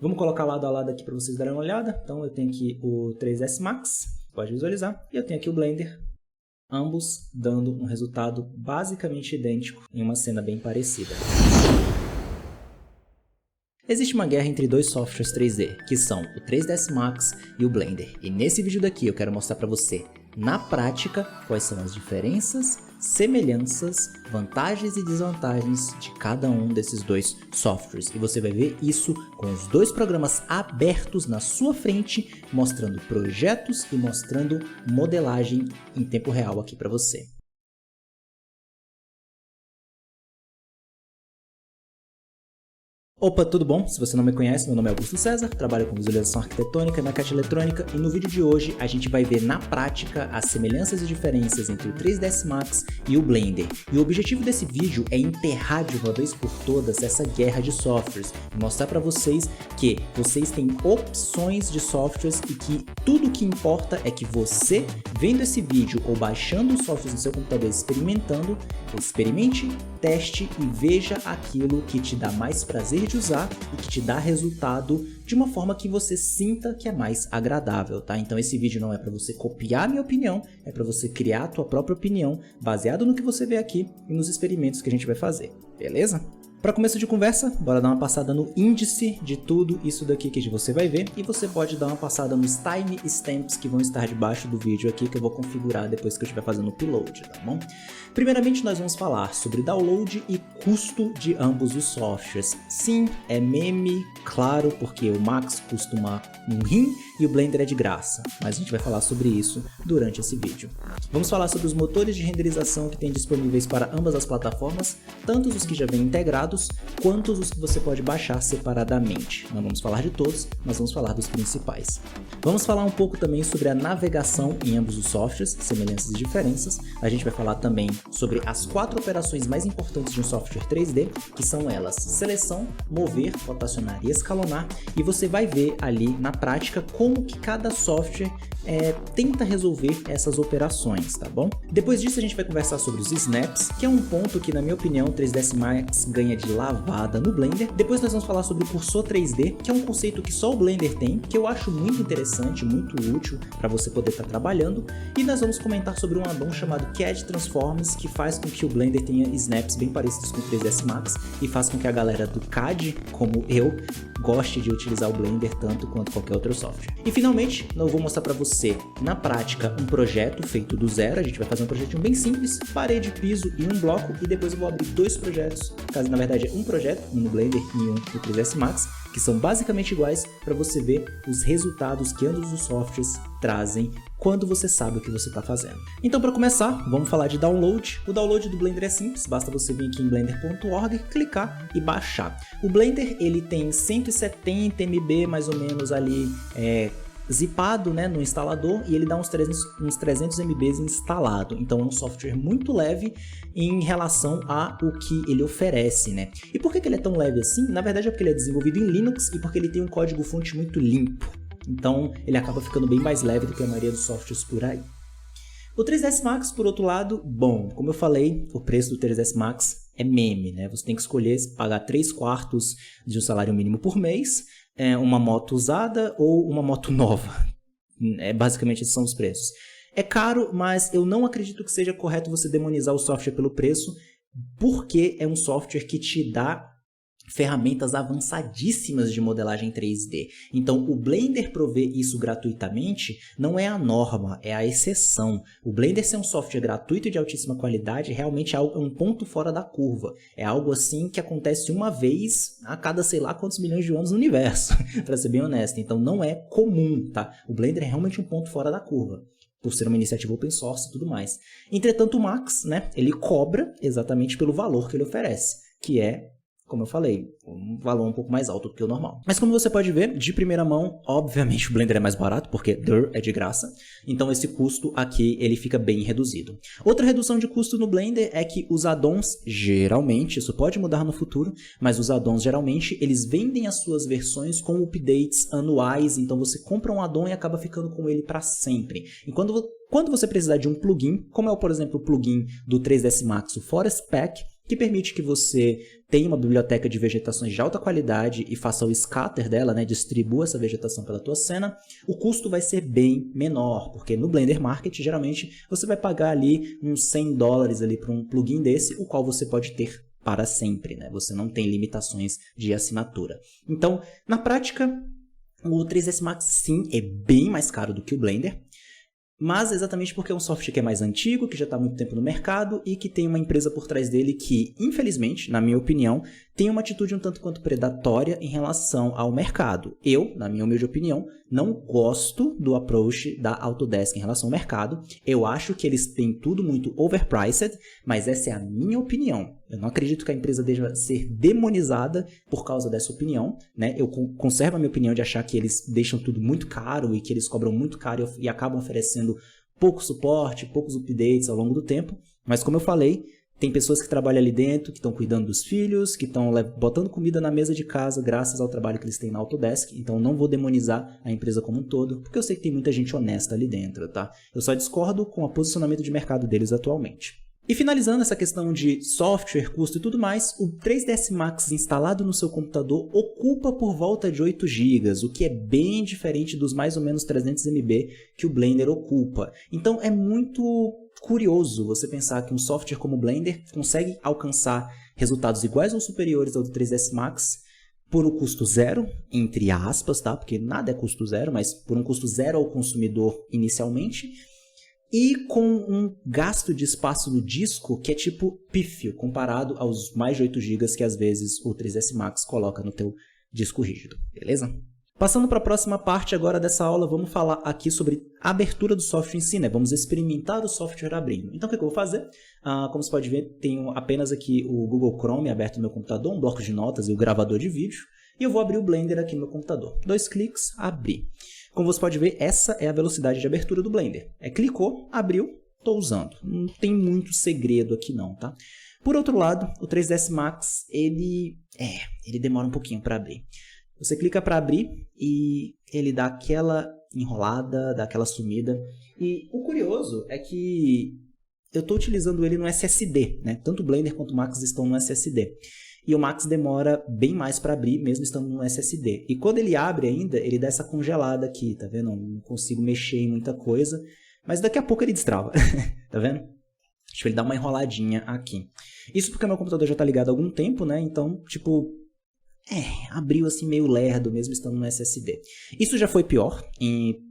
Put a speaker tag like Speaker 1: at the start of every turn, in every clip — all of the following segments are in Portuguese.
Speaker 1: Vamos colocar lado a lado aqui para vocês darem uma olhada. Então eu tenho aqui o 3ds Max, pode visualizar, e eu tenho aqui o Blender, ambos dando um resultado basicamente idêntico em uma cena bem parecida. Existe uma guerra entre dois softwares 3D, que são o 3ds Max e o Blender. E nesse vídeo daqui eu quero mostrar para você, na prática, quais são as diferenças, semelhanças, vantagens e desvantagens de cada um desses dois softwares. E você vai ver isso com os dois programas abertos na sua frente, mostrando projetos e mostrando modelagem em tempo real aqui para você. Opa, tudo bom? Se você não me conhece, meu nome é Augusto César, trabalho com visualização arquitetônica na caixa eletrônica e no vídeo de hoje a gente vai ver na prática as semelhanças e diferenças entre o 3ds Max e o Blender. E o objetivo desse vídeo é enterrar de uma vez por todas essa guerra de softwares e mostrar para vocês que vocês têm opções de softwares e que tudo que importa é que você, vendo esse vídeo ou baixando os softwares no seu computador experimentando, experimente, teste e veja aquilo que te dá mais prazer de usar e que te dá resultado de uma forma que você sinta que é mais agradável, tá? Então esse vídeo não é para você copiar a minha opinião, é para você criar a tua própria opinião baseado no que você vê aqui e nos experimentos que a gente vai fazer, beleza? Para começo de conversa, bora dar uma passada no índice de tudo isso daqui que você vai ver e você pode dar uma passada nos timestamps que vão estar debaixo do vídeo aqui que eu vou configurar depois que eu estiver fazendo o upload, tá bom? Primeiramente nós vamos falar sobre download e custo de ambos os softwares. Sim, é meme, claro, porque o Max custa um rim e o Blender é de graça, mas a gente vai falar sobre isso durante esse vídeo. Vamos falar sobre os motores de renderização que tem disponíveis para ambas as plataformas, tanto os que já vêm integrados quanto os que você pode baixar separadamente. Não vamos falar de todos, mas vamos falar dos principais. Vamos falar um pouco também sobre a navegação em ambos os softwares, semelhanças e diferenças. A gente vai falar também sobre as 4 operações mais importantes de um software 3D, que são elas: seleção, mover, rotacionar e escalonar, e você vai ver ali na prática como que cada software tenta resolver essas operações, tá bom? Depois disso a gente vai conversar sobre os snaps, que é um ponto que na minha opinião o 3ds Max ganha de lavada no Blender. Depois nós vamos falar sobre o cursor 3D, que é um conceito que só o Blender tem, que eu acho muito interessante, muito útil para você poder estar trabalhando. E nós vamos comentar sobre um addon chamado CAD Transforms, que faz com que o Blender tenha snaps bem parecidos com o 3ds Max e faz com que a galera do CAD, como eu, goste de utilizar o Blender tanto quanto qualquer outro software. E finalmente, eu vou mostrar para você, na prática, um projeto feito do zero. A gente vai fazer um projetinho bem simples, parede, piso e um bloco, e depois eu vou abrir 2 projetos, caso na verdade é um projeto, um no Blender e um no 3ds Max, que são basicamente iguais para você ver os resultados que ambos os softwares trazem quando você sabe o que você está fazendo. Então, para começar, vamos falar de download. O download do Blender é simples, basta você vir aqui em blender.org, clicar e baixar. O Blender ele tem 170 MB mais ou menos ali zipado, né, no instalador, e ele dá uns 300 MB instalado. Então é um software muito leve em relação a o que ele oferece, né? E por que ele é tão leve assim? Na verdade é porque ele é desenvolvido em Linux e porque ele tem um código-fonte muito limpo. Então ele acaba ficando bem mais leve do que a maioria dos softwares por aí. O 3ds Max, por outro lado, bom, como eu falei, o preço do 3ds Max é meme, né? Você tem que escolher pagar 3/4 de um salário mínimo por mês, uma moto usada ou uma moto nova. Basicamente esses são os preços. É caro, mas eu não acredito que seja correto você demonizar o software pelo preço, porque é um software que te dá ferramentas avançadíssimas de modelagem 3D. Então o Blender prover isso gratuitamente não é a norma, é a exceção. O Blender ser um software gratuito e de altíssima qualidade realmente é um ponto fora da curva. É algo assim que acontece uma vez a cada sei lá quantos milhões de anos no universo, para ser bem honesto. Então não é comum, tá? O Blender é realmente um ponto fora da curva, por ser uma iniciativa open source e tudo mais. Entretanto o Max, né, ele cobra exatamente pelo valor que ele oferece, que é, como eu falei, um valor um pouco mais alto do que o normal. Mas como você pode ver, de primeira mão, obviamente o Blender é mais barato, porque é de graça. Então esse custo aqui, ele fica bem reduzido. Outra redução de custo no Blender é que os addons, geralmente, isso pode mudar no futuro, mas os addons, geralmente, eles vendem as suas versões com updates anuais. Então você compra um addon e acaba ficando com ele para sempre. E quando você precisar de um plugin, como é, por exemplo, o plugin do 3ds Max, o Forest Pack, que permite que você tenha uma biblioteca de vegetações de alta qualidade e faça o scatter dela, né, distribua essa vegetação pela tua cena, o custo vai ser bem menor, porque no Blender Market, geralmente, você vai pagar ali uns $100 ali para um plugin desse, o qual você pode ter para sempre, né? Você não tem limitações de assinatura. Então, na prática, o 3ds Max sim é bem mais caro do que o Blender, mas exatamente porque é um software que é mais antigo, que já está há muito tempo no mercado e que tem uma empresa por trás dele que, infelizmente, na minha opinião, tem uma atitude um tanto quanto predatória em relação ao mercado. Eu, na minha humilde opinião, não gosto do approach da Autodesk em relação ao mercado. Eu acho que eles têm tudo muito overpriced, mas essa é a minha opinião. Eu não acredito que a empresa deva ser demonizada por causa dessa opinião, né? Eu conservo a minha opinião de achar que eles deixam tudo muito caro e que eles cobram muito caro e acabam oferecendo pouco suporte, poucos updates ao longo do tempo. Mas como eu falei, tem pessoas que trabalham ali dentro, que estão cuidando dos filhos, que estão botando comida na mesa de casa graças ao trabalho que eles têm na Autodesk. Então não vou demonizar a empresa como um todo, porque eu sei que tem muita gente honesta ali dentro, tá? Eu só discordo com o posicionamento de mercado deles atualmente. E finalizando essa questão de software, custo e tudo mais, o 3ds Max instalado no seu computador ocupa por volta de 8 GB, o que é bem diferente dos mais ou menos 300 MB que o Blender ocupa. Então é muito curioso você pensar que um software como o Blender consegue alcançar resultados iguais ou superiores ao do 3ds Max por um custo zero, entre aspas, tá? Porque nada é custo zero, mas por um custo zero ao consumidor inicialmente, e com um gasto de espaço no disco que é tipo pífio, comparado aos mais de 8 GB que às vezes o 3ds Max coloca no teu disco rígido, beleza? Passando para a próxima parte agora dessa aula, vamos falar aqui sobre a abertura do software em si, né? Vamos experimentar o software abrindo. Então o que eu vou fazer? Como você pode ver, tenho apenas aqui o Google Chrome aberto no meu computador, um bloco de notas e o gravador de vídeo, e eu vou abrir o Blender aqui no meu computador. 2 cliques, abrir. Como você pode ver, essa é a velocidade de abertura do Blender. Clicou, abriu, estou usando. Não tem muito segredo aqui não, tá? Por outro lado, o 3ds Max, ele demora um pouquinho para abrir. Você clica para abrir e ele dá aquela enrolada, dá aquela sumida. E o curioso é que eu estou utilizando ele no SSD, né? Tanto o Blender quanto o Max estão no SSD. E o Max demora bem mais para abrir, mesmo estando no SSD. E quando ele abre ainda, ele dá essa congelada aqui, tá vendo? Não consigo mexer em muita coisa, mas daqui a pouco ele destrava, tá vendo? Deixa ele dar uma enroladinha aqui. Isso porque meu computador já tá ligado há algum tempo, né? Então, tipo, abriu assim meio lerdo, mesmo estando no SSD. Isso já foi pior,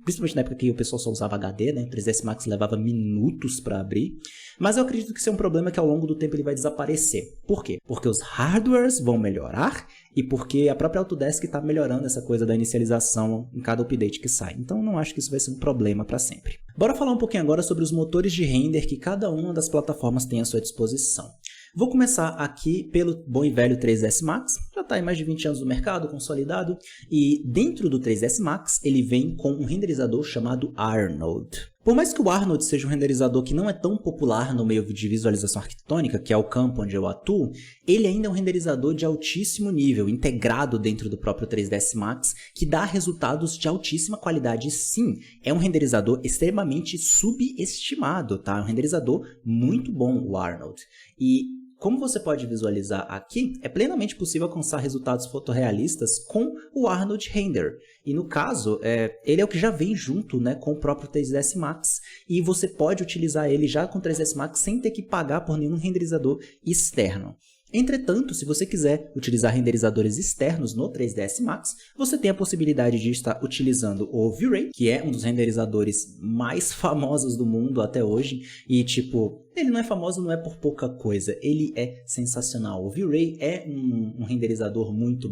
Speaker 1: principalmente na época que o pessoal só usava HD, né? O 3ds Max levava minutos para abrir. Mas eu acredito que isso é um problema que ao longo do tempo ele vai desaparecer. Por quê? Porque os hardwares vão melhorar e porque a própria Autodesk está melhorando essa coisa da inicialização em cada update que sai. Então não acho que isso vai ser um problema para sempre. Bora falar um pouquinho agora sobre os motores de render que cada uma das plataformas tem à sua disposição. Vou começar aqui pelo bom e velho 3ds Max, já está aí mais de 20 anos no mercado, consolidado, e dentro do 3ds Max ele vem com um renderizador chamado Arnold. Por mais que o Arnold seja um renderizador que não é tão popular no meio de visualização arquitetônica, que é o campo onde eu atuo, ele ainda é um renderizador de altíssimo nível, integrado dentro do próprio 3ds Max, que dá resultados de altíssima qualidade sim. É um renderizador extremamente subestimado, tá? É um renderizador muito bom, o Arnold. E como você pode visualizar aqui, é plenamente possível alcançar resultados fotorrealistas com o Arnold Render. E no caso, ele é o que já vem junto, né, com o próprio 3ds Max. E você pode utilizar ele já com o 3ds Max sem ter que pagar por nenhum renderizador externo. Entretanto, se você quiser utilizar renderizadores externos no 3ds Max, você tem a possibilidade de estar utilizando o V-Ray, que é um dos renderizadores mais famosos do mundo até hoje, e tipo, ele não é famoso não é por pouca coisa, ele é sensacional. O V-Ray é um renderizador muito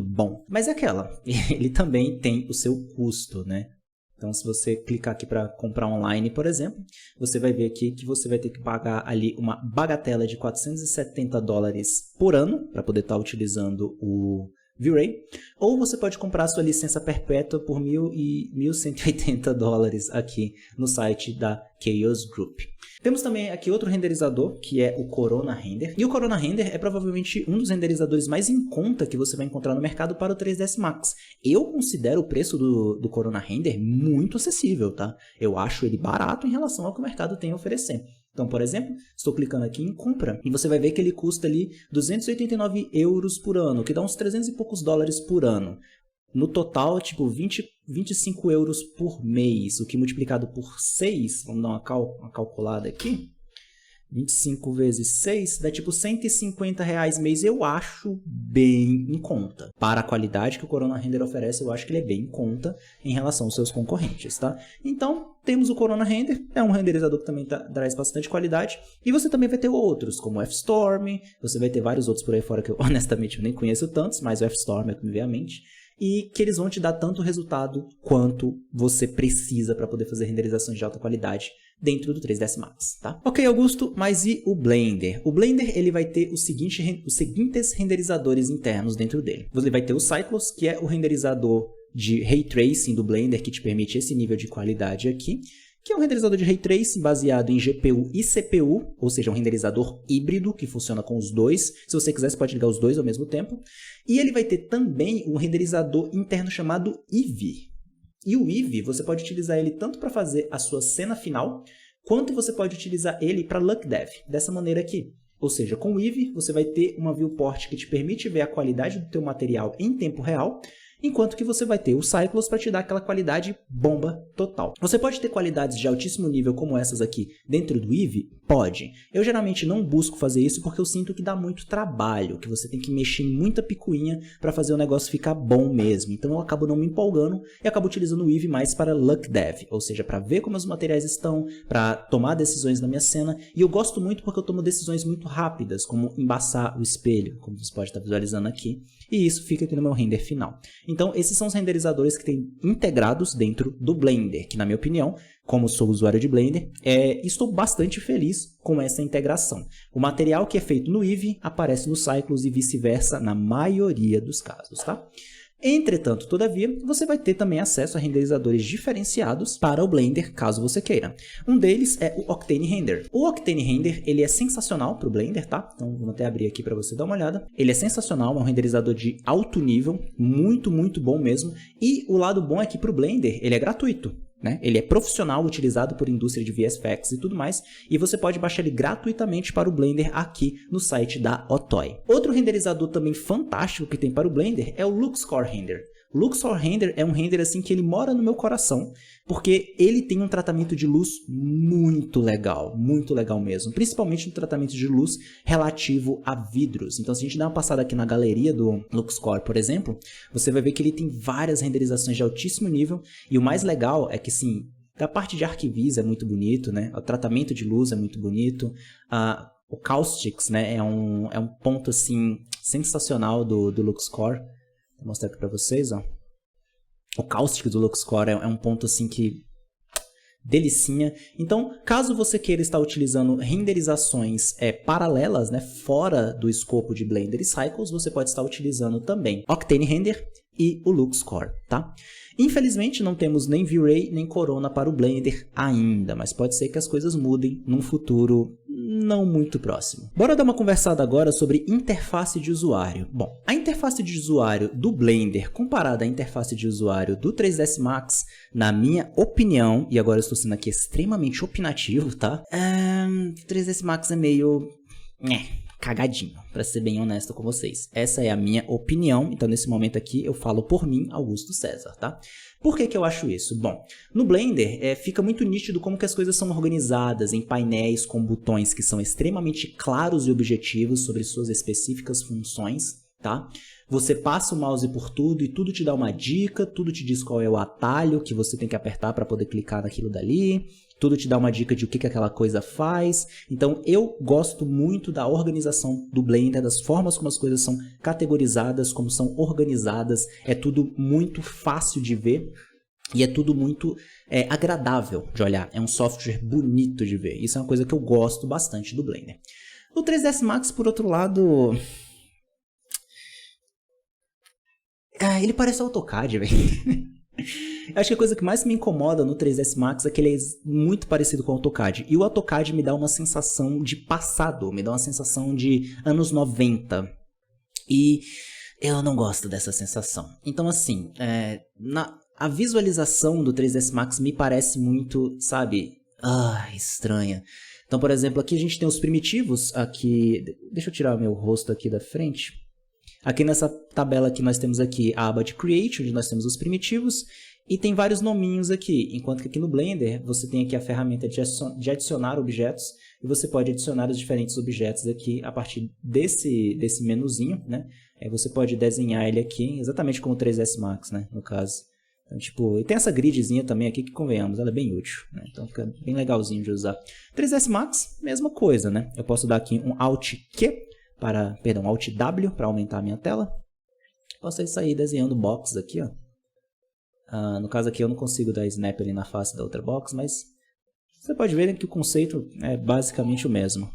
Speaker 1: bom, mas é aquela, ele também tem o seu custo, né? Então, se você clicar aqui para comprar online, por exemplo, você vai ver aqui que você vai ter que pagar ali uma bagatela de $470 por ano para poder estar utilizando o V-Ray, ou você pode comprar a sua licença perpétua por $1.180 aqui no site da Chaos Group. Temos também aqui outro renderizador, que é o Corona Render. E o Corona Render é provavelmente um dos renderizadores mais em conta que você vai encontrar no mercado para o 3ds Max. Eu considero o preço do Corona Render muito acessível, tá? Eu acho ele barato em relação ao que o mercado tem a oferecer. Então, por exemplo, estou clicando aqui em compra e você vai ver que ele custa ali 289 euros por ano, que dá uns 300 e poucos dólares por ano. No total, tipo, 25 euros por mês, o que multiplicado por 6, vamos dar uma calculada aqui, 25 vezes 6 dá tipo R$150 mês, eu acho bem em conta. Para a qualidade que o Corona Render oferece, eu acho que ele é bem em conta em relação aos seus concorrentes, tá? Então, temos o Corona Render, é um renderizador que também traz bastante qualidade, e você também vai ter outros, como o F-Storm, você vai ter vários outros por aí fora que eu honestamente eu nem conheço tantos, mas o F-Storm é o que me veio à mente, e que eles vão te dar tanto resultado quanto você precisa para poder fazer renderizações de alta qualidade dentro do 3ds Max, tá? Ok, Augusto, mas e o Blender? O Blender ele vai ter os seguintes renderizadores internos dentro dele. Você vai ter o Cycles, que é o renderizador de Ray Tracing do Blender, que te permite esse nível de qualidade aqui, que é um renderizador de Ray Tracing baseado em GPU e CPU, ou seja, um renderizador híbrido que funciona com os dois. Se você quiser, você pode ligar os dois ao mesmo tempo. E ele vai ter também um renderizador interno chamado Eevee. E o Eevee, você pode utilizar ele tanto para fazer a sua cena final, quanto você pode utilizar ele para Luck Dev, dessa maneira aqui. Ou seja, com o Eevee, você vai ter uma viewport que te permite ver a qualidade do teu material em tempo real, enquanto que você vai ter o Cycles para te dar aquela qualidade bomba total. Você pode ter qualidades de altíssimo nível como essas aqui dentro do Eevee? Pode. Eu geralmente não busco fazer isso porque eu sinto que dá muito trabalho, que você tem que mexer em muita picuinha para fazer o negócio ficar bom mesmo. Então eu acabo não me empolgando e acabo utilizando o Eevee mais para Luck Dev, ou seja, para ver como os materiais estão, para tomar decisões na minha cena. E eu gosto muito porque eu tomo decisões muito rápidas, como embaçar o espelho, como você pode estar visualizando aqui. E isso fica aqui no meu render final. Então, esses são os renderizadores que tem integrados dentro do Blender, que na minha opinião, como sou usuário de Blender, estou bastante feliz com essa integração. O material que é feito no Eevee aparece no Cycles e vice-versa na maioria dos casos, tá? Entretanto, todavia, você vai ter também acesso a renderizadores diferenciados para o Blender, caso você queira. Um deles é o Octane Render. O Octane Render, ele é sensacional para o Blender, tá? Então, vou até abrir aqui para você dar uma olhada. Ele é sensacional, é um renderizador de alto nível, muito, muito bom mesmo. E o lado bom é que para o Blender, ele é gratuito. Né? Ele é profissional, utilizado por indústria de VFX e tudo mais, e você pode baixar ele gratuitamente para o Blender aqui no site da Otoy. Outro renderizador também fantástico que tem para o Blender é o Luxcore Render. O Luxcore Render é um render assim que ele mora no meu coração, porque ele tem um tratamento de luz muito legal mesmo, principalmente no tratamento de luz relativo a vidros. Então, se a gente dá uma passada aqui na galeria do Luxcore, por exemplo, você vai ver que ele tem várias renderizações de altíssimo nível, e o mais legal é que, sim, da parte de arquivis é muito bonito, né? O tratamento de luz é muito bonito, o Caustics, né, é um ponto assim sensacional do Luxcore. Vou mostrar aqui para vocês, ó. O Caustic do Luxcore é um ponto assim que delicinha. Então, caso você queira estar utilizando renderizações paralelas, né, fora do escopo de Blender e Cycles, você pode estar utilizando também Octane Render e o Luxcore, tá? Infelizmente, não temos nem V-Ray nem Corona para o Blender ainda, mas pode ser que as coisas mudem num futuro não muito próximo. Bora dar uma conversada agora sobre interface de usuário. Bom, a interface de usuário do Blender comparada à interface de usuário do 3ds Max, na minha opinião, e agora eu estou sendo aqui extremamente opinativo, tá? 3ds Max é meio cagadinho, para ser bem honesto com vocês. Essa é a minha opinião, então nesse momento aqui eu falo por mim, Augusto César, tá? Por que que eu acho isso? Bom, no Blender fica muito nítido como que as coisas são organizadas em painéis com botões que são extremamente claros e objetivos sobre suas específicas funções, tá? Você passa o mouse por tudo e tudo te dá uma dica, tudo te diz qual é o atalho que você tem que apertar para poder clicar naquilo dali, tudo te dá uma dica de o que aquela coisa faz. Então eu gosto muito da organização do Blender, das formas como as coisas são categorizadas, como são organizadas, é tudo muito fácil de ver. E é tudo muito agradável de olhar, é um software bonito de ver. Isso é uma coisa que eu gosto bastante do Blender. O 3ds Max, por outro lado, ele parece AutoCAD, velho. Acho que a coisa que mais me incomoda no 3ds Max é que ele é muito parecido com o AutoCAD. E o AutoCAD me dá uma sensação de passado, me dá uma sensação de anos 90. E eu não gosto dessa sensação. Então, assim, a visualização do 3ds Max me parece muito, sabe, estranha. Então, por exemplo, aqui a gente tem os primitivos, aqui, deixa eu tirar meu rosto aqui da frente. Aqui nessa tabela aqui nós temos aqui a aba de Create, onde nós temos os primitivos, e tem vários nominhos aqui, enquanto que aqui no Blender você tem aqui a ferramenta de adicionar objetos, e você pode adicionar os diferentes objetos aqui a partir desse menuzinho, né? Aí você pode desenhar ele aqui, exatamente como o 3ds Max, né, no caso. Então, tipo, e tem essa gridzinha também aqui que, convenhamos, ela é bem útil, né? Então fica bem legalzinho de usar. 3ds Max, mesma coisa, né? Eu posso dar aqui um Alt-Q, Alt-W para aumentar a minha tela. Posso sair desenhando boxes aqui, ó. No caso aqui eu não consigo dar snap ali na face da outra box, mas você pode ver que o conceito é basicamente o mesmo.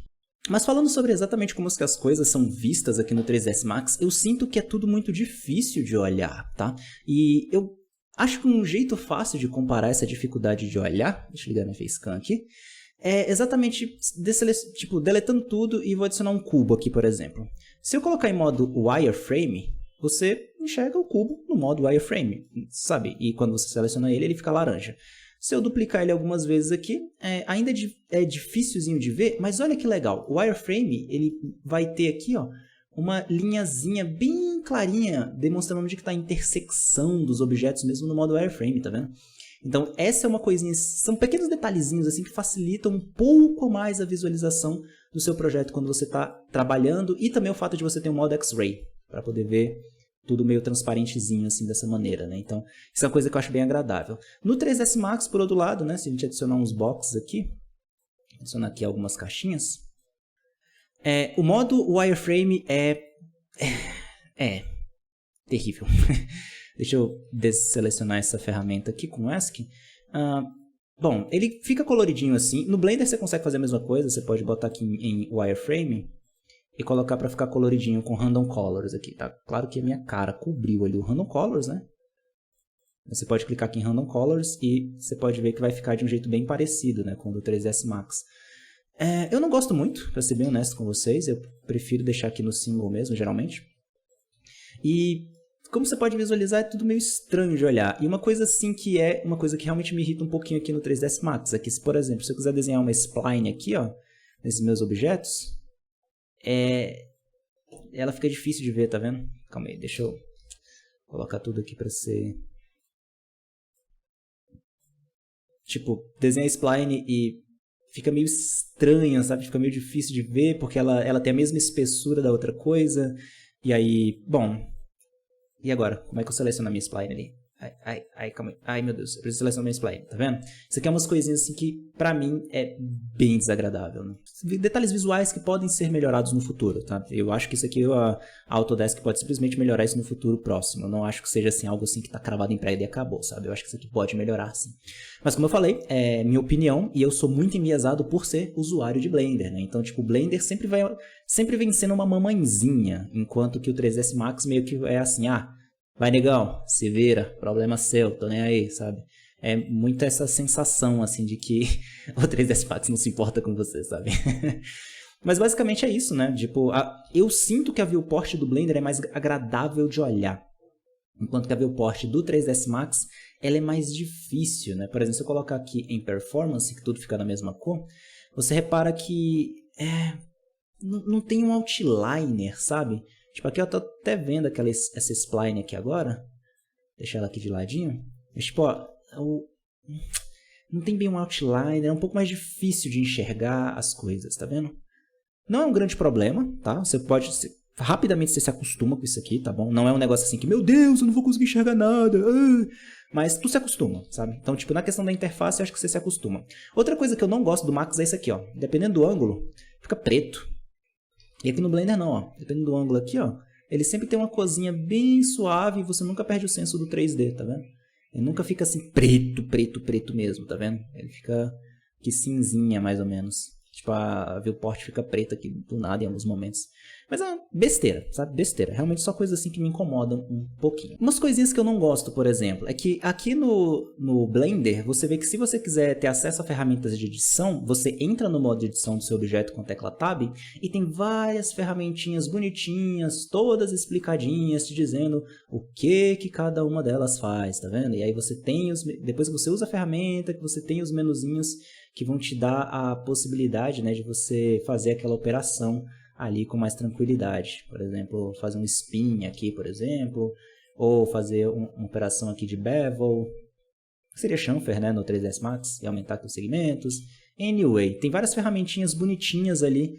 Speaker 1: Mas falando sobre exatamente como que as coisas são vistas aqui no 3ds Max, eu sinto que é tudo muito difícil de olhar, tá? E eu acho que um jeito fácil de comparar essa dificuldade de olhar, deixa eu ligar minha facecam aqui, é exatamente tipo, deletando tudo e vou adicionar um cubo aqui, por exemplo. Se eu colocar em modo wireframe, você enxerga o cubo no modo wireframe, sabe? E quando você seleciona ele, ele fica laranja. Se eu duplicar ele algumas vezes aqui, ainda é dificilzinho de ver, mas olha que legal. O wireframe, ele vai ter aqui, ó, uma linhazinha bem clarinha, demonstrando onde está a intersecção dos objetos mesmo no modo wireframe, tá vendo? Então, essa é uma coisinha, são pequenos detalhezinhos assim que facilitam um pouco mais a visualização do seu projeto quando você está trabalhando, e também o fato de você ter um modo X-Ray, para poder ver tudo meio transparentezinho assim dessa maneira, né? Então, isso é uma coisa que eu acho bem agradável. No 3ds Max, por outro lado, né, se a gente adicionar uns boxes aqui, adicionar aqui algumas caixinhas, o modo wireframe é terrível. Deixa eu desselecionar essa ferramenta aqui com o ASCII. Bom, ele fica coloridinho assim. No Blender você consegue fazer a mesma coisa. Você pode botar aqui em wireframe e colocar para ficar coloridinho com Random Colors aqui, tá? Claro que a minha cara cobriu ali o Random Colors, né? Você pode clicar aqui em Random Colors e você pode ver que vai ficar de um jeito bem parecido, né, com o do 3ds Max. Eu não gosto muito, para ser bem honesto com vocês. Eu prefiro deixar aqui no Single mesmo, geralmente. E como você pode visualizar, é tudo meio estranho de olhar. E uma coisa assim que é uma coisa que realmente me irrita um pouquinho aqui no 3ds Max é que, por exemplo, se eu quiser desenhar uma spline aqui, ó, nesses meus objetos, ela fica difícil de ver, tá vendo? Calma aí, deixa eu colocar tudo aqui para ser... Tipo, desenhar spline e fica meio estranha, sabe? Fica meio difícil de ver porque ela tem a mesma espessura da outra coisa. E aí, bom... E agora? Como é que eu seleciono a minha spline ali? Calma aí. Ai, meu Deus, eu preciso selecionar minha spline, tá vendo? Isso aqui é umas coisinhas assim que, pra mim, é bem desagradável, né? Detalhes visuais que podem ser melhorados no futuro, tá? Eu acho que isso aqui, a Autodesk pode simplesmente melhorar isso no futuro próximo. Eu não acho que seja assim, algo assim que tá cravado em prédio e acabou, sabe? Eu acho que isso aqui pode melhorar, sim. Mas como eu falei, é minha opinião, e eu sou muito enviesado por ser usuário de Blender, né? Então, tipo, o Blender sempre vem sendo uma mamãezinha, enquanto que o 3ds Max meio que é assim, vai, negão, se vira, problema seu, tô nem aí, sabe? É muito essa sensação, assim, de que o 3ds Max não se importa com você, sabe? Mas basicamente é isso, né? Tipo, eu sinto que a viewport do Blender é mais agradável de olhar. Enquanto que a viewport do 3ds Max, ela é mais difícil, né? Por exemplo, se eu colocar aqui em Performance, que tudo fica na mesma cor, você repara que não tem um outliner, sabe? Tipo, aqui eu tô até vendo essa spline aqui agora. Deixar ela aqui de ladinho. Mas, tipo, ó, não tem bem um outliner, é um pouco mais difícil de enxergar as coisas, tá vendo? Não é um grande problema, tá? Você pode... Rapidamente você se acostuma com isso aqui, tá bom? Não é um negócio assim que, meu Deus, eu não vou conseguir enxergar nada. Mas tu se acostuma, sabe? Então, tipo, na questão da interface, eu acho que você se acostuma. Outra coisa que eu não gosto do Max é isso aqui, ó. Dependendo do ângulo, fica preto. E aqui no Blender não, ó. Dependendo do ângulo aqui, ó. Ele sempre tem uma corzinha bem suave e você nunca perde o senso do 3D, tá vendo? Ele nunca fica assim preto mesmo, tá vendo? Ele fica aqui cinzinha, mais ou menos. Tipo, a viewport fica preta aqui do nada em alguns momentos. Mas é besteira, sabe? Besteira. Realmente só coisas assim que me incomodam um pouquinho. Umas coisinhas que eu não gosto, por exemplo, é que aqui no Blender, você vê que se você quiser ter acesso a ferramentas de edição, você entra no modo de edição do seu objeto com a tecla Tab e tem várias ferramentinhas bonitinhas, todas explicadinhas, te dizendo o que cada uma delas faz, tá vendo? E aí você tem depois que você usa a ferramenta, que você tem os menuzinhos que vão te dar a possibilidade, né, de você fazer aquela operação ali com mais tranquilidade. Por exemplo, fazer um spin aqui, por exemplo, ou fazer uma operação aqui de bevel, que seria chamfer, né, no 3ds Max, e aumentar aqui os segmentos. Anyway, tem várias ferramentinhas bonitinhas ali,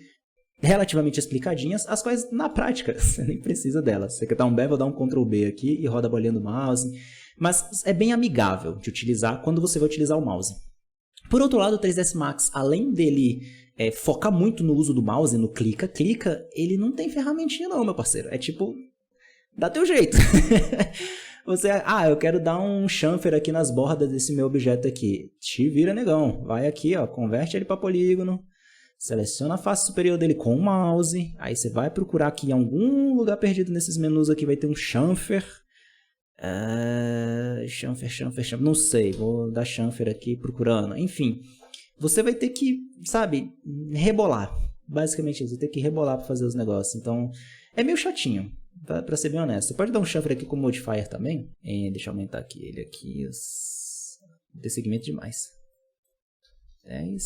Speaker 1: relativamente explicadinhas, as quais na prática você nem precisa delas. Você quer dar um bevel, dá um Ctrl B aqui e roda a bolinha do mouse, mas é bem amigável de utilizar quando você vai utilizar o mouse. Por outro lado, o 3ds Max, além dele focar muito no uso do mouse, no clica, ele não tem ferramentinha não, meu parceiro. É tipo, dá teu jeito. Eu quero dar um chamfer aqui nas bordas desse meu objeto aqui. Te vira, negão. Vai aqui, ó, converte ele para polígono. Seleciona a face superior dele com o mouse. Aí você vai procurar aqui em algum lugar perdido nesses menus aqui, vai ter um chamfer. Chamfer. Não sei, vou dar chamfer aqui procurando. Enfim, você vai ter que, sabe, rebolar. Basicamente isso, vai ter que rebolar para fazer os negócios. Então, é meio chatinho. Pra ser bem honesto. Você pode dar um chamfer aqui com modifier também. Deixa eu aumentar aqui ele aqui. Tem segmento demais. 10.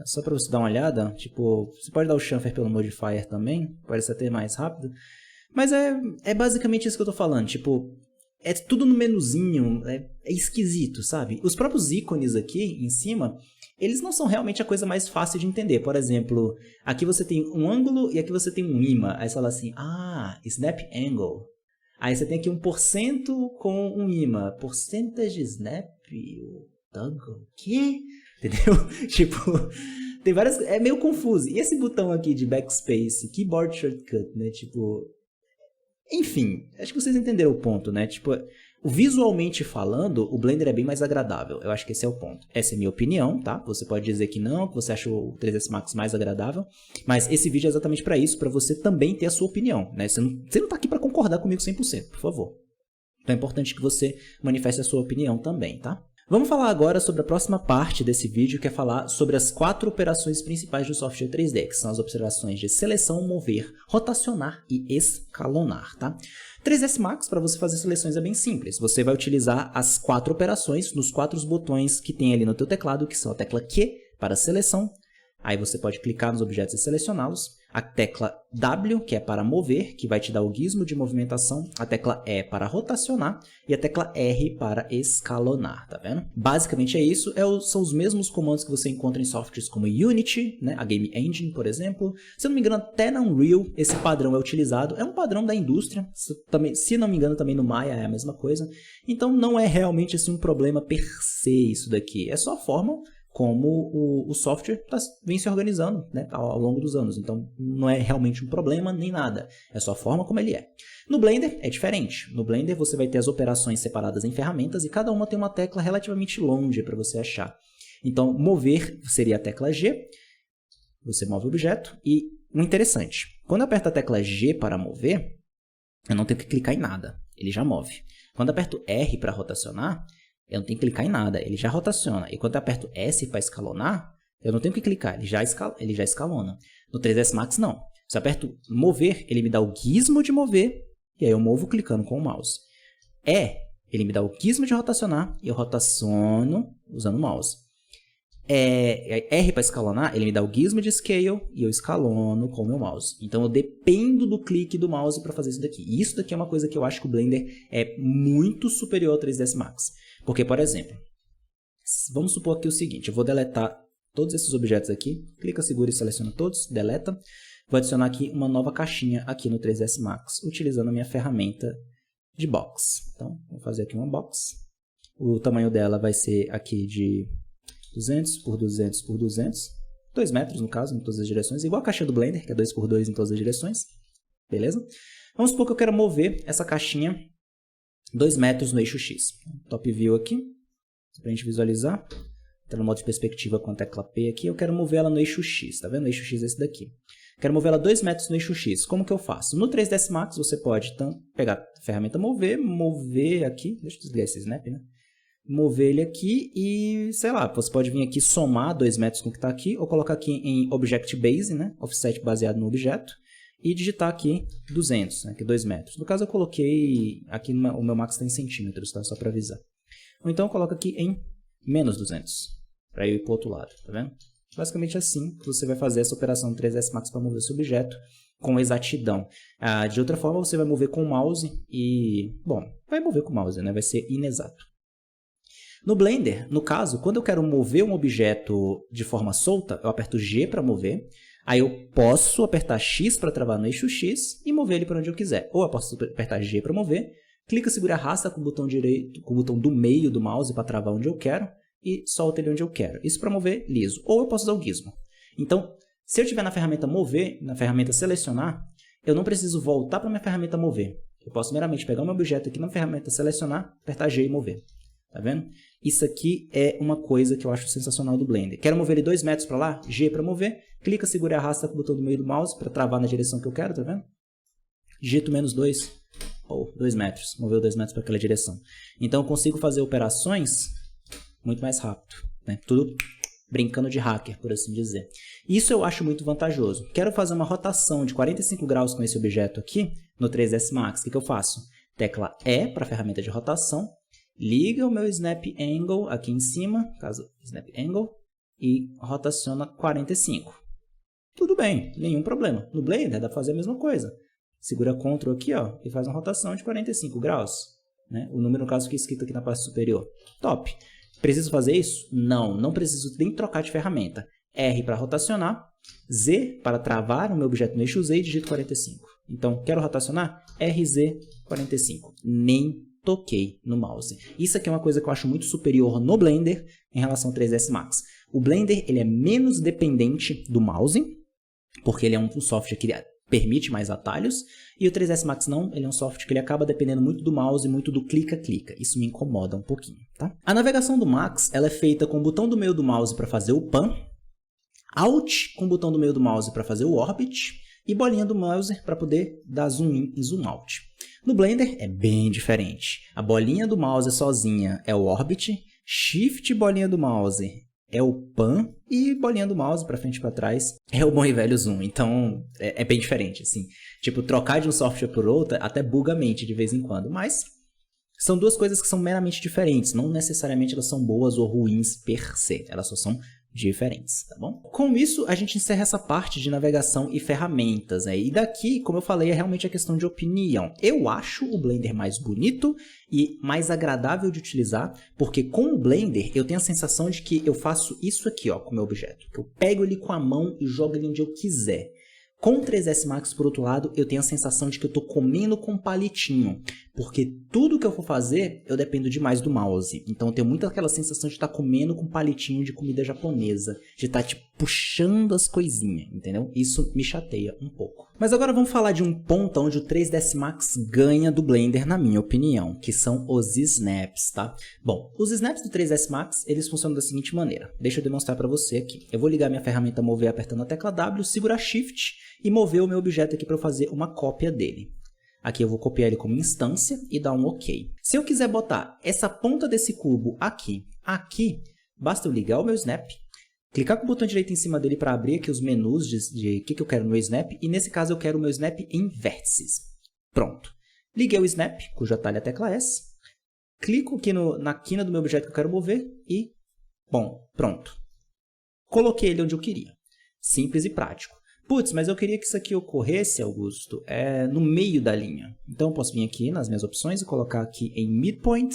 Speaker 1: Só para você dar uma olhada. Tipo, você pode dar o chamfer pelo modifier também. Pode ser até mais rápido. Mas é basicamente isso que eu tô falando. Tipo, é tudo no menuzinho. É esquisito, sabe? Os próprios ícones aqui em cima, eles não são realmente a coisa mais fácil de entender. Por exemplo, aqui você tem um ângulo e aqui você tem um imã. Aí você fala assim, snap angle. Aí você tem aqui 1% com um imã. Percentage snap angle. Que? Entendeu? Tipo, tem várias... É meio confuso. E esse botão aqui de backspace, keyboard shortcut, né? Tipo... Enfim, acho que vocês entenderam o ponto, né? Tipo... Visualmente falando, o Blender é bem mais agradável. Eu acho que esse é o ponto. Essa é a minha opinião, tá? Você pode dizer que não, que você acha o 3ds Max mais agradável. Mas esse vídeo é exatamente para isso, para você também ter a sua opinião, né? Você não tá aqui para concordar comigo 100%, por favor. Então é importante que você manifeste a sua opinião também, tá? Vamos falar agora sobre a próxima parte desse vídeo, que é falar sobre as 4 operações principais do software 3D, que são as operações de seleção, mover, rotacionar e escalonar, tá? 3ds Max, para você fazer seleções, é bem simples. Você vai utilizar as 4 operações nos 4 botões que tem ali no teu teclado, que são a tecla Q para seleção. Aí você pode clicar nos objetos e selecioná-los. A tecla W, que é para mover, que vai te dar o gizmo de movimentação. A tecla E para rotacionar. E a tecla R para escalonar, tá vendo? Basicamente é isso. São os mesmos comandos que você encontra em softwares como Unity, né? A Game Engine, por exemplo. Se eu não me engano, até na Unreal esse padrão é utilizado. É um padrão da indústria. Se não me engano, também no Maya é a mesma coisa. Então não é realmente assim, um problema per se isso daqui. É só a forma como o software vem se organizando, né, ao longo dos anos. Então, não é realmente um problema nem nada. É só a forma como ele é. No Blender é diferente. No Blender você vai ter as operações separadas em ferramentas e cada uma tem uma tecla relativamente longe para você achar. Então, mover seria a tecla G. Você move o objeto. E o interessante, quando eu aperto a tecla G para mover, eu não tenho que clicar em nada. Ele já move. Quando eu aperto R para rotacionar, eu não tenho que clicar em nada, ele já rotaciona. E quando eu aperto S para escalonar, eu não tenho que clicar, ele já escalona. No 3ds Max, não. Se eu aperto mover, ele me dá o gizmo de mover, e aí eu movo clicando com o mouse. Ele me dá o gizmo de rotacionar, e eu rotaciono usando o mouse. R para escalonar, ele me dá o gizmo de scale, e eu escalono com o meu mouse. Então eu dependo do clique do mouse para fazer isso daqui. E isso daqui é uma coisa que eu acho que o Blender é muito superior ao 3ds Max. Porque, por exemplo, vamos supor aqui o seguinte, eu vou deletar todos esses objetos aqui, clica, segura e seleciona todos, deleta. Vou adicionar aqui uma nova caixinha aqui no 3ds Max, utilizando a minha ferramenta de box. Então, vou fazer aqui uma box. O tamanho dela vai ser aqui de 200 por 200 por 200, 2 metros no caso, em todas as direções, igual a caixinha do Blender, que é 2 por 2 em todas as direções. Beleza? Vamos supor que eu quero mover essa caixinha 2 metros no eixo X. Top View aqui, para a gente visualizar. Está no modo de perspectiva com a tecla P aqui. Eu quero mover ela no eixo X. Tá vendo? O eixo X é esse daqui. Quero mover ela 2 metros no eixo X. Como que eu faço? No 3ds Max você pode então, pegar a ferramenta mover aqui. Deixa eu desligar esse snap, né? Mover ele aqui e, sei lá, você pode vir aqui somar 2 metros com o que está aqui, ou colocar aqui em Object Base, né? Offset baseado no objeto. E digitar aqui 200, né, que é 2 metros. No caso eu coloquei, aqui o meu max está em centímetros, tá? Só para avisar. Ou então eu coloco aqui em menos 200, para eu ir para o outro lado, tá vendo? Basicamente assim que você vai fazer essa operação 3ds Max para mover esse objeto com exatidão. De outra forma, você vai mover com o mouse e, bom, vai mover com o mouse, né? Vai ser inexato. No Blender, no caso, quando eu quero mover um objeto de forma solta, eu aperto G para mover, aí eu posso apertar X para travar no eixo X e mover ele para onde eu quiser. Ou eu posso apertar G para mover, clica, segura e arrasta com o botão direito, com o botão do meio do mouse para travar onde eu quero e solta ele onde eu quero. Isso para mover liso. Ou eu posso usar o gizmo. Então, se eu estiver na ferramenta mover, na ferramenta selecionar, eu não preciso voltar para a minha ferramenta mover. Eu posso meramente pegar o meu objeto aqui na ferramenta selecionar, apertar G e mover. Tá vendo? Isso aqui é uma coisa que eu acho sensacional do Blender. Quero mover ele 2 metros para lá? G para mover. Clica, segura e arrasta com o botão do meio do mouse para travar na direção que eu quero, tá vendo? Digito menos 2, ou 2 metros. Moveu 2 metros para aquela direção. Então eu consigo fazer operações muito mais rápido, né? Tudo brincando de hacker, por assim dizer. Isso eu acho muito vantajoso. Quero fazer uma rotação de 45 graus com esse objeto aqui no 3ds Max. O que eu faço? Tecla E para a ferramenta de rotação. Liga o meu Snap Angle aqui em cima, caso Snap Angle, e rotaciona 45. Tudo bem, nenhum problema. No Blender dá para fazer a mesma coisa. Segura Ctrl aqui, ó, e faz uma rotação de 45 graus. Né? O número, no caso, que é escrito aqui na parte superior. Top. Preciso fazer isso? Não, não preciso nem trocar de ferramenta. R para rotacionar, Z para travar o meu objeto no eixo Z e digito 45. Então, quero rotacionar? RZ 45. Nem toquei no mouse. Isso aqui é uma coisa que eu acho muito superior no Blender em relação ao 3ds Max. O Blender ele é menos dependente do mouse, porque ele é um software que permite mais atalhos, e o 3ds Max não, ele é um software que ele acaba dependendo muito do mouse e muito do clica-clica. Isso me incomoda um pouquinho, tá? A navegação do Max ela é feita com o botão do meio do mouse para fazer o Pan, Alt com o botão do meio do mouse para fazer o Orbit, e bolinha do mouse para poder dar zoom in e zoom out. No Blender é bem diferente. A bolinha do mouse sozinha é o Orbit, Shift bolinha do mouse é o Pan e bolinha do mouse para frente e para trás é o bom e velho zoom. Então é bem diferente, assim. Tipo, trocar de um software por outro até buga a mente de vez em quando, mas são duas coisas que são meramente diferentes. Não necessariamente elas são boas ou ruins per se, elas só são diferentes, tá bom? Com isso, a gente encerra essa parte de navegação e ferramentas, né? E daqui, como eu falei, é realmente a questão de opinião. Eu acho o Blender mais bonito e mais agradável de utilizar, porque com o Blender eu tenho a sensação de que eu faço isso aqui, ó, com o meu objeto. Eu pego ele com a mão e jogo ele onde eu quiser. Com o 3ds Max, por outro lado, eu tenho a sensação de que eu estou comendo com palitinho, porque tudo que eu for fazer, eu dependo demais do mouse. Então eu tenho muito aquela sensação de estar comendo com palitinho de comida japonesa, de estar tipo puxando as coisinhas, entendeu? Isso me chateia um pouco. Mas agora vamos falar de um ponto onde o 3ds Max ganha do Blender, na minha opinião, que são os snaps, tá? Bom, os snaps do 3ds Max, eles funcionam da seguinte maneira. Deixa eu demonstrar para você aqui. Eu vou ligar minha ferramenta mover apertando a tecla W, segurar Shift e mover o meu objeto aqui para eu fazer uma cópia dele. Aqui eu vou copiar ele como instância e dar um OK. Se eu quiser botar essa ponta desse cubo aqui, basta eu ligar o meu Snap, clicar com o botão direito em cima dele para abrir aqui os menus de que eu quero no meu Snap, e nesse caso eu quero o meu Snap em vértices. Pronto. Liguei o Snap, cujo atalho é a tecla S, clico aqui na quina do meu objeto que eu quero mover e, bom, pronto. Coloquei ele onde eu queria. Simples e prático. Putz, mas eu queria que isso aqui ocorresse, Augusto, no meio da linha. Então eu posso vir aqui nas minhas opções e colocar aqui em Midpoint.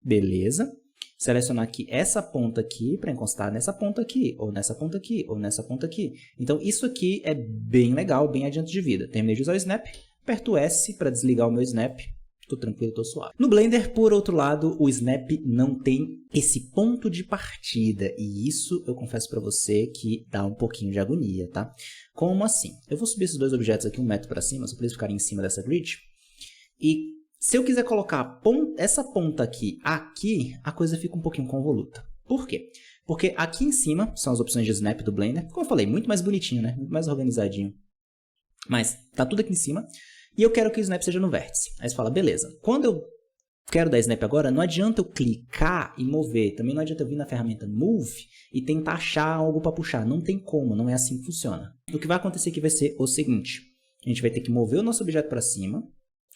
Speaker 1: Beleza. Selecionar aqui essa ponta aqui para encostar nessa ponta aqui, ou nessa ponta aqui, ou nessa ponta aqui. Então isso aqui é bem legal, bem adiante de vida. Terminei de usar o Snap, aperto S para desligar o meu Snap. Tô tranquilo, tô suave. No Blender, por outro lado, o Snap não tem esse ponto de partida. E isso eu confesso para você que dá um pouquinho de agonia, tá? Como assim? Eu vou subir esses dois objetos aqui 1 metro para cima, só para eles ficarem em cima dessa grid. E se eu quiser colocar essa ponta aqui, a coisa fica um pouquinho convoluta. Por quê? Porque aqui em cima são as opções de Snap do Blender. Como eu falei, muito mais bonitinho, né? Muito mais organizadinho. Mas tá tudo aqui em cima. E eu quero que o Snap seja no vértice. Aí você fala, beleza. Quando eu quero dar Snap agora, não adianta eu clicar e mover. Também não adianta eu vir na ferramenta Move e tentar achar algo para puxar. Não tem como, não é assim que funciona. O que vai acontecer aqui vai ser o seguinte. A gente vai ter que mover o nosso objeto para cima,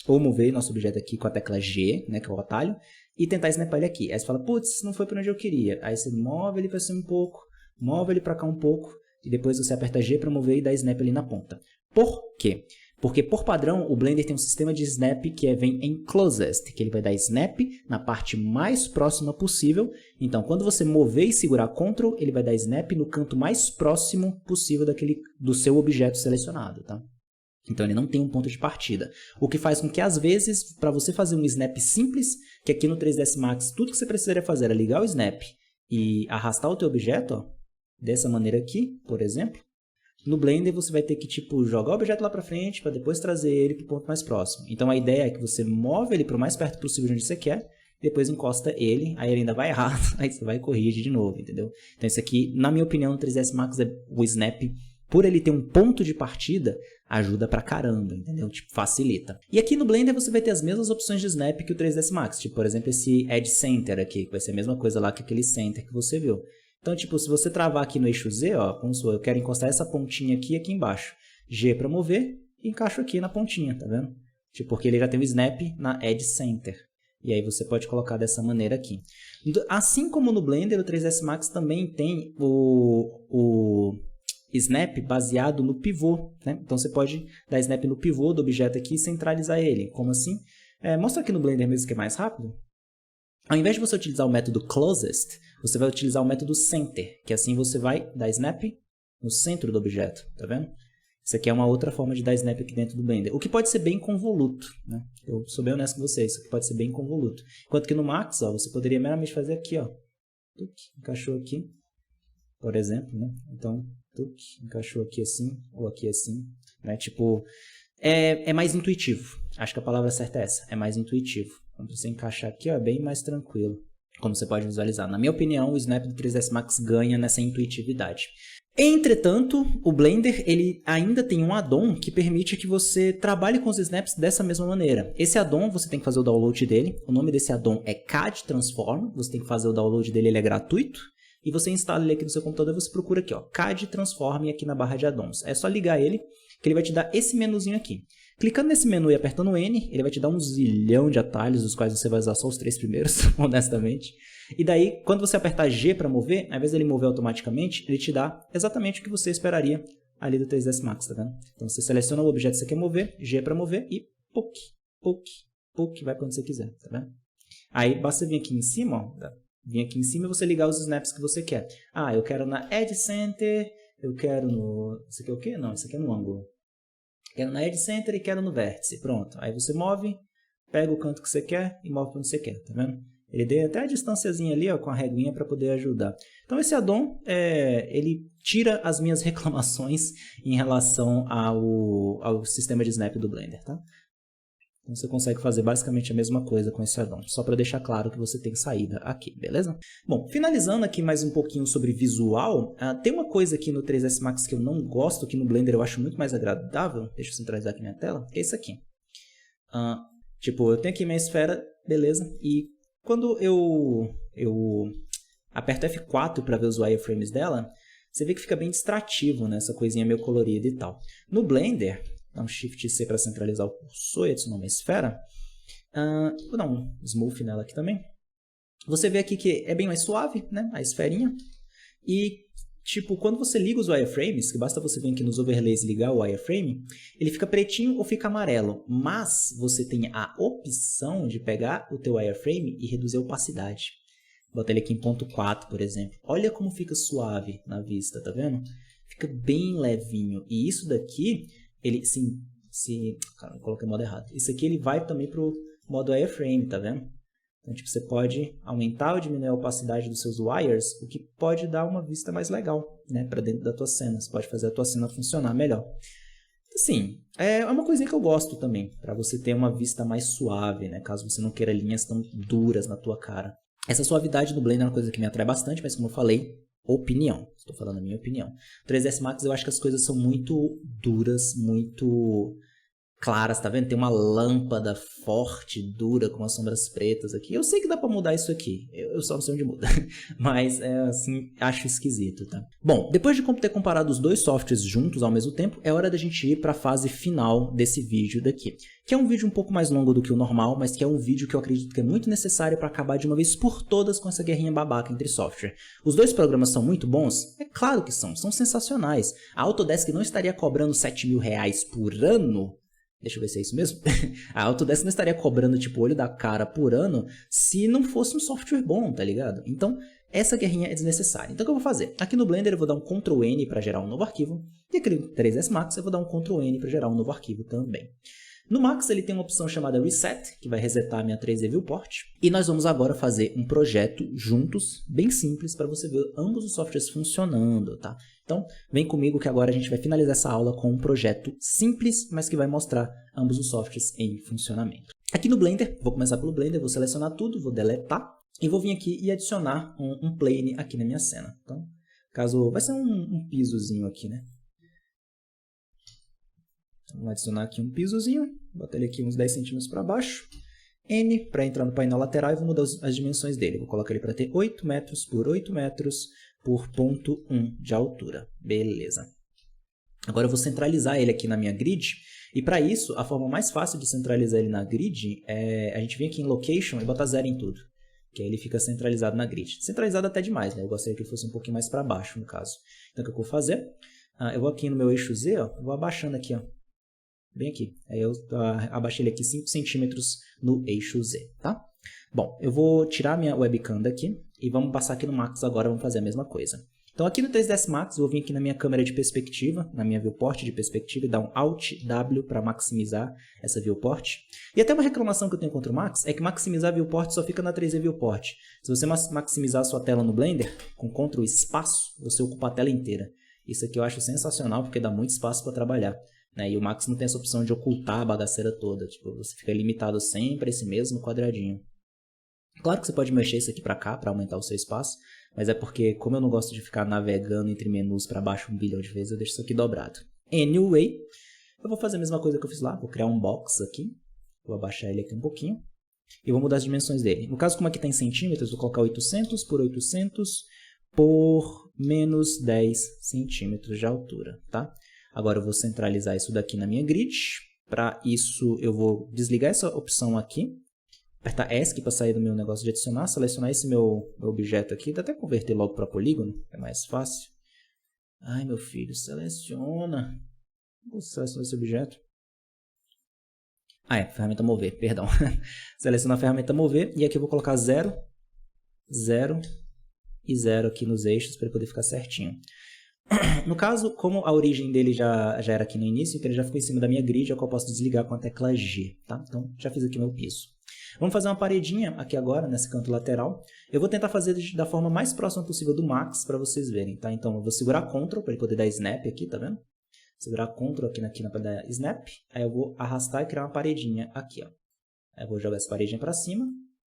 Speaker 1: ou mover nosso objeto aqui com a tecla G, né, que é o atalho, e tentar snapar ele aqui. Aí você fala, putz, não foi para onde eu queria. Aí você move ele para cima um pouco, move ele para cá um pouco, e depois você aperta G para mover e dá snap ali na ponta. Por quê? Porque, por padrão, o Blender tem um sistema de snap que vem em closest, que ele vai dar snap na parte mais próxima possível. Então, quando você mover e segurar Ctrl, ele vai dar snap no canto mais próximo possível do seu objeto selecionado, tá? Então, ele não tem um ponto de partida. O que faz com que, às vezes, para você fazer um snap simples, que aqui no 3ds Max, tudo que você precisaria fazer era ligar o snap e arrastar o teu objeto, ó, dessa maneira aqui, por exemplo. No Blender você vai ter que tipo, jogar o objeto lá para frente para depois trazer ele para o ponto mais próximo. Então a ideia é que você move ele para o mais perto possível de onde você quer, depois encosta ele, aí ele ainda vai errado, aí você vai e corrige de novo, entendeu? Então isso aqui, na minha opinião, no 3ds Max, o snap, por ele ter um ponto de partida, ajuda pra caramba, entendeu? Tipo, facilita. E aqui no Blender você vai ter as mesmas opções de snap que o 3ds Max, tipo, por exemplo, esse Edge Center aqui, que vai ser a mesma coisa lá que aquele Center que você viu. Então, tipo, se você travar aqui no eixo Z, ó, vamos supor, eu quero encostar essa pontinha aqui embaixo. G para mover e encaixo aqui na pontinha, tá vendo? Tipo, porque ele já tem o snap na Edge Center. E aí você pode colocar dessa maneira aqui. Assim como no Blender, o 3ds Max também tem o snap baseado no pivô, né? Então você pode dar snap no pivô do objeto aqui e centralizar ele. Como assim? Mostra aqui no Blender mesmo que é mais rápido. Ao invés de você utilizar o método closest, você vai utilizar o método center, que assim você vai dar snap no centro do objeto, tá vendo? Isso aqui é uma outra forma de dar snap aqui dentro do Blender, o que pode ser bem convoluto, né? Eu sou bem honesto com vocês, isso aqui pode ser bem convoluto. Enquanto que no Max, ó, você poderia meramente fazer aqui, ó, encaixou aqui, por exemplo, né? Então, encaixou aqui assim, ou aqui assim, né? Tipo, é mais intuitivo, acho que a palavra certa é essa, é mais intuitivo. Quando você encaixar aqui, ó, é bem mais tranquilo, como você pode visualizar. Na minha opinião, o Snap do 3ds Max ganha nessa intuitividade. Entretanto, o Blender ele ainda tem um add-on que permite que você trabalhe com os snaps dessa mesma maneira. Esse add-on, você tem que fazer o download dele. O nome desse add-on é CAD Transform. Você tem que fazer o download dele, ele é gratuito. E você instala ele aqui no seu computador, você procura aqui, ó, CAD Transform aqui na barra de add-ons. É só ligar ele, que ele vai te dar esse menuzinho aqui. Clicando nesse menu e apertando N, ele vai te dar um zilhão de atalhos, dos quais você vai usar só os 3 primeiros, honestamente. E daí, quando você apertar G para mover, ao invés dele mover automaticamente, ele te dá exatamente o que você esperaria ali do 3ds Max, tá vendo? Então você seleciona o objeto que você quer mover, G para mover e vai para onde você quiser, tá vendo? Aí basta vir aqui em cima, ó, vir aqui em cima e você ligar os snaps que você quer. Ah, eu quero na Edge Center, eu quero no... Isso aqui é o quê? Não, isso aqui é no ângulo. Quero na Edge Center e quero no vértice. Pronto. Aí você move, pega o canto que você quer e move para onde você quer, tá vendo? Ele deu até a distânciazinha ali, ó, com a reguinha para poder ajudar. Então esse add-on, ele tira as minhas reclamações em relação ao sistema de snap do Blender, tá? Então você consegue fazer basicamente a mesma coisa com esse add-on, só para deixar claro que você tem saída aqui, beleza? Bom, finalizando aqui mais um pouquinho sobre visual, tem uma coisa aqui no 3ds Max que eu não gosto, que no Blender eu acho muito mais agradável, deixa eu centralizar aqui minha tela, que é isso aqui. Tipo, eu tenho aqui minha esfera, beleza? E quando eu aperto F4 para ver os wireframes dela, você vê que fica bem distrativo, né? Essa coisinha meio colorida e tal. No Blender, dá um Shift C para centralizar o cursor e adicionar uma esfera. Vou dar um Smooth nela aqui também. Você vê aqui que é bem mais suave, né? A esferinha. E, tipo, quando você liga os wireframes, que basta você vir aqui nos overlays e ligar o wireframe, ele fica pretinho ou fica amarelo. Mas você tem a opção de pegar o teu wireframe e reduzir a opacidade. Bota ele aqui em 0.4, por exemplo. Olha como fica suave na vista, tá vendo? Fica bem levinho. E isso daqui... ele cara, eu coloquei o modo errado. Isso aqui ele vai também pro modo wireframe, tá vendo? Então, tipo, você pode aumentar ou diminuir a opacidade dos seus wires, o que pode dar uma vista mais legal, né, para dentro da tua cena. Você pode fazer a tua cena funcionar melhor. Assim, é uma coisinha que eu gosto também, para você ter uma vista mais suave, né, caso você não queira linhas tão duras na tua cara. Essa suavidade do Blender é uma coisa que me atrai bastante, mas como eu falei, opinião. Estou falando a minha opinião. 3ds Max eu acho que as coisas são muito duras, muito claras, tá vendo? Tem uma lâmpada forte, dura, com as sombras pretas aqui. Eu sei que dá pra mudar isso aqui, eu só não sei onde muda, mas assim, acho esquisito, tá? Bom, depois de ter comparado os dois softwares juntos ao mesmo tempo, é hora da gente ir pra fase final desse vídeo daqui, que é um vídeo um pouco mais longo do que o normal, mas que é um vídeo que eu acredito que é muito necessário para acabar de uma vez por todas com essa guerrinha babaca entre software. Os dois programas são muito bons? É claro que são sensacionais. A Autodesk não estaria cobrando R$7.000 por ano? Deixa eu ver se é isso mesmo. A Autodesk não estaria cobrando tipo olho da cara por ano se não fosse um software bom, tá ligado? Então, essa guerrinha é desnecessária. Então, o que eu vou fazer? Aqui no Blender eu vou dar um Ctrl N para gerar um novo arquivo. E aqui no 3ds Max eu vou dar um Ctrl N para gerar um novo arquivo também. No Max ele tem uma opção chamada Reset, que vai resetar a minha 3D Viewport. E nós vamos agora fazer um projeto juntos, bem simples, para você ver ambos os softwares funcionando, tá? Então, vem comigo que agora a gente vai finalizar essa aula com um projeto simples, mas que vai mostrar ambos os softwares em funcionamento. Aqui no Blender, vou começar pelo Blender, vou selecionar tudo, vou deletar e vou vir aqui e adicionar um plane aqui na minha cena. Então, caso vai ser um pisozinho aqui, né? Vamos adicionar aqui um pisozinho, botar ele aqui uns 10 centímetros para baixo. N para entrar no painel lateral e vou mudar as dimensões dele. Vou colocar ele para ter 8 metros por 8 metros por 0,1 de altura. Beleza. Agora eu vou centralizar ele aqui na minha grid. E para isso, a forma mais fácil de centralizar ele na grid é a gente vir aqui em Location e botar 0 em tudo. Que aí ele fica centralizado na grid. Centralizado até demais, né? Eu gostaria que ele fosse um pouquinho mais para baixo, no caso. Então o que eu vou fazer? Eu vou aqui no meu eixo Z, ó, vou abaixando aqui, ó. Bem aqui. Aí eu abaixei ele aqui 5 centímetros no eixo Z, tá? Bom, eu vou tirar a minha webcam daqui e vamos passar aqui no Max agora, vamos fazer a mesma coisa. Então aqui no 3ds Max eu vou vir aqui na minha câmera de perspectiva, na minha viewport de perspectiva e dar um Alt W para maximizar essa viewport. E até uma reclamação que eu tenho contra o Max é que maximizar a viewport só fica na 3D Viewport. Se você maximizar a sua tela no Blender, com Ctrl Espaço, você ocupa a tela inteira. Isso aqui eu acho sensacional porque dá muito espaço para trabalhar. Né? E o Max não tem essa opção de ocultar a bagaceira toda, tipo, você fica limitado sempre a esse mesmo quadradinho. Claro que você pode mexer isso aqui para cá para aumentar o seu espaço, mas é porque como eu não gosto de ficar navegando entre menus para baixo 1 bilhão de vezes, eu deixo isso aqui dobrado. Anyway, eu vou fazer a mesma coisa que eu fiz lá, vou criar um box aqui, vou abaixar ele aqui um pouquinho e vou mudar as dimensões dele. No caso, como aqui está em centímetros, vou colocar 800 por 800 por menos 10 centímetros de altura, tá? Agora eu vou centralizar isso daqui na minha grid. Para isso eu vou desligar essa opção aqui. Apertar ESC para sair do meu negócio de adicionar. Selecionar esse meu objeto aqui. Dá até converter logo para polígono. É mais fácil. Ai meu filho, seleciona. Vou selecionar esse objeto. Ferramenta mover, perdão. Selecionar a ferramenta mover. E aqui eu vou colocar 0, 0 e 0 aqui nos eixos para ele poder ficar certinho. No caso, como a origem dele já era aqui no início, então ele já ficou em cima da minha grid, é o que eu posso desligar com a tecla G, tá? Então, já fiz aqui meu piso. Vamos fazer uma paredinha aqui agora, nesse canto lateral. Eu vou tentar fazer da forma mais próxima possível do Max, para vocês verem, tá? Então, eu vou segurar Ctrl, para ele poder dar Snap aqui, tá vendo? Segurar Ctrl aqui na quina para dar Snap. Aí eu vou arrastar e criar uma paredinha aqui, ó. Aí eu vou jogar essa paredinha para cima.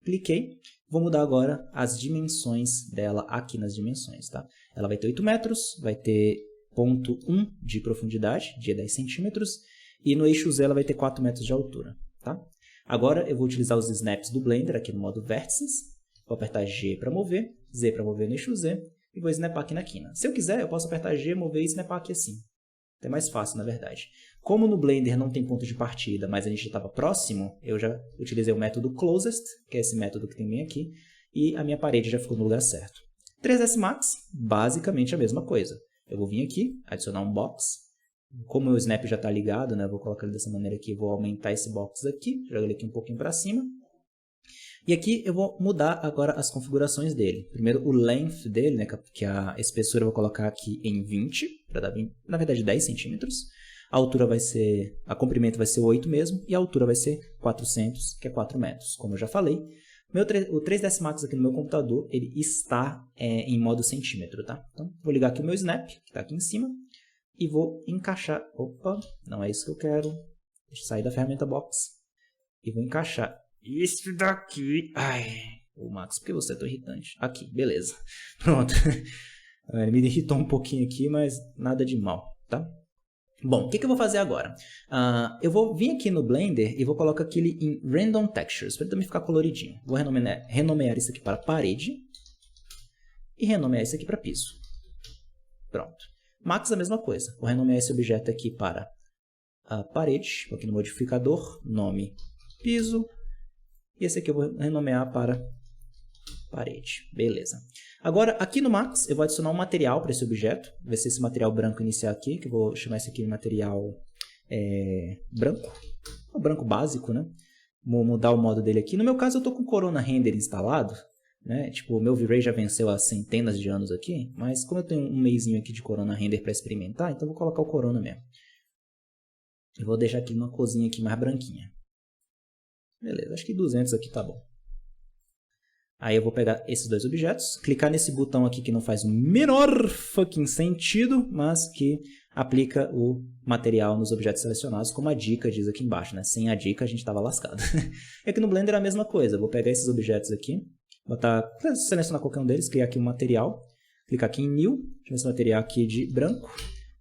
Speaker 1: Cliquei. Vou mudar agora as dimensões dela aqui nas dimensões, tá? Ela vai ter 8 metros, vai ter 0,1 de profundidade, de 10 centímetros, e no eixo Z ela vai ter 4 metros de altura, tá? Agora eu vou utilizar os snaps do Blender aqui no modo vértices, vou apertar G para mover, Z para mover no eixo Z, e vou snapar aqui na quina. Se eu quiser, eu posso apertar G, mover e snapar aqui assim. É mais fácil, na verdade. Como no Blender não tem ponto de partida, mas a gente estava próximo, eu já utilizei o método Closest, que é esse método que tem bem aqui, e a minha parede já ficou no lugar certo. 3ds Max, basicamente a mesma coisa. Eu vou vir aqui, adicionar um box. Como o snap já está ligado, né, eu vou colocar ele dessa maneira aqui, vou aumentar esse box aqui, jogar ele aqui um pouquinho para cima. E aqui eu vou mudar agora as configurações dele. Primeiro o length dele, né, que a espessura eu vou colocar aqui em 20, para dar, na verdade, 10 centímetros. A altura vai ser, a comprimento vai ser 8 mesmo, e a altura vai ser 400, que é 4 metros. Como eu já falei, o 3ds Max aqui no meu computador, ele está em modo centímetro, tá? Então, vou ligar aqui o meu Snap, que está aqui em cima, e vou encaixar, opa, não é isso que eu quero. Deixa eu sair da ferramenta Box, e vou encaixar isso daqui. Ai, Max, por que você é tão irritante? Aqui, beleza. Pronto. Ele me irritou um pouquinho aqui, mas nada de mal, tá? Bom, o que eu vou fazer agora? Eu vou vir aqui no Blender e vou colocar aquele em Random Textures, para ele também ficar coloridinho. Vou renomear isso aqui para parede e renomear isso aqui para piso. Pronto. Max a mesma coisa. Vou renomear esse objeto aqui para a parede, vou aqui no modificador, nome piso, e esse aqui eu vou renomear para parede. Beleza. Agora, aqui no Max, eu vou adicionar um material para esse objeto. Vai ser esse material branco iniciar aqui, que eu vou chamar esse aqui de material branco. O branco básico, né? Vou mudar o modo dele aqui. No meu caso, eu estou com o Corona Render instalado, né? Tipo, o meu V-Ray já venceu há centenas de anos aqui, mas como eu tenho um mesinho aqui de Corona Render para experimentar, então eu vou colocar o Corona mesmo. Eu vou deixar aqui uma corzinha aqui mais branquinha. Beleza, acho que 200 aqui tá bom. Aí eu vou pegar esses dois objetos, clicar nesse botão aqui que não faz o menor fucking sentido, mas que aplica o material nos objetos selecionados, como a dica diz aqui embaixo, né? Sem a dica a gente estava lascado. E aqui no Blender é a mesma coisa, eu vou pegar esses objetos aqui, selecionar qualquer um deles, criar aqui um material, clicar aqui em New, deixa eu ver esse material aqui de branco,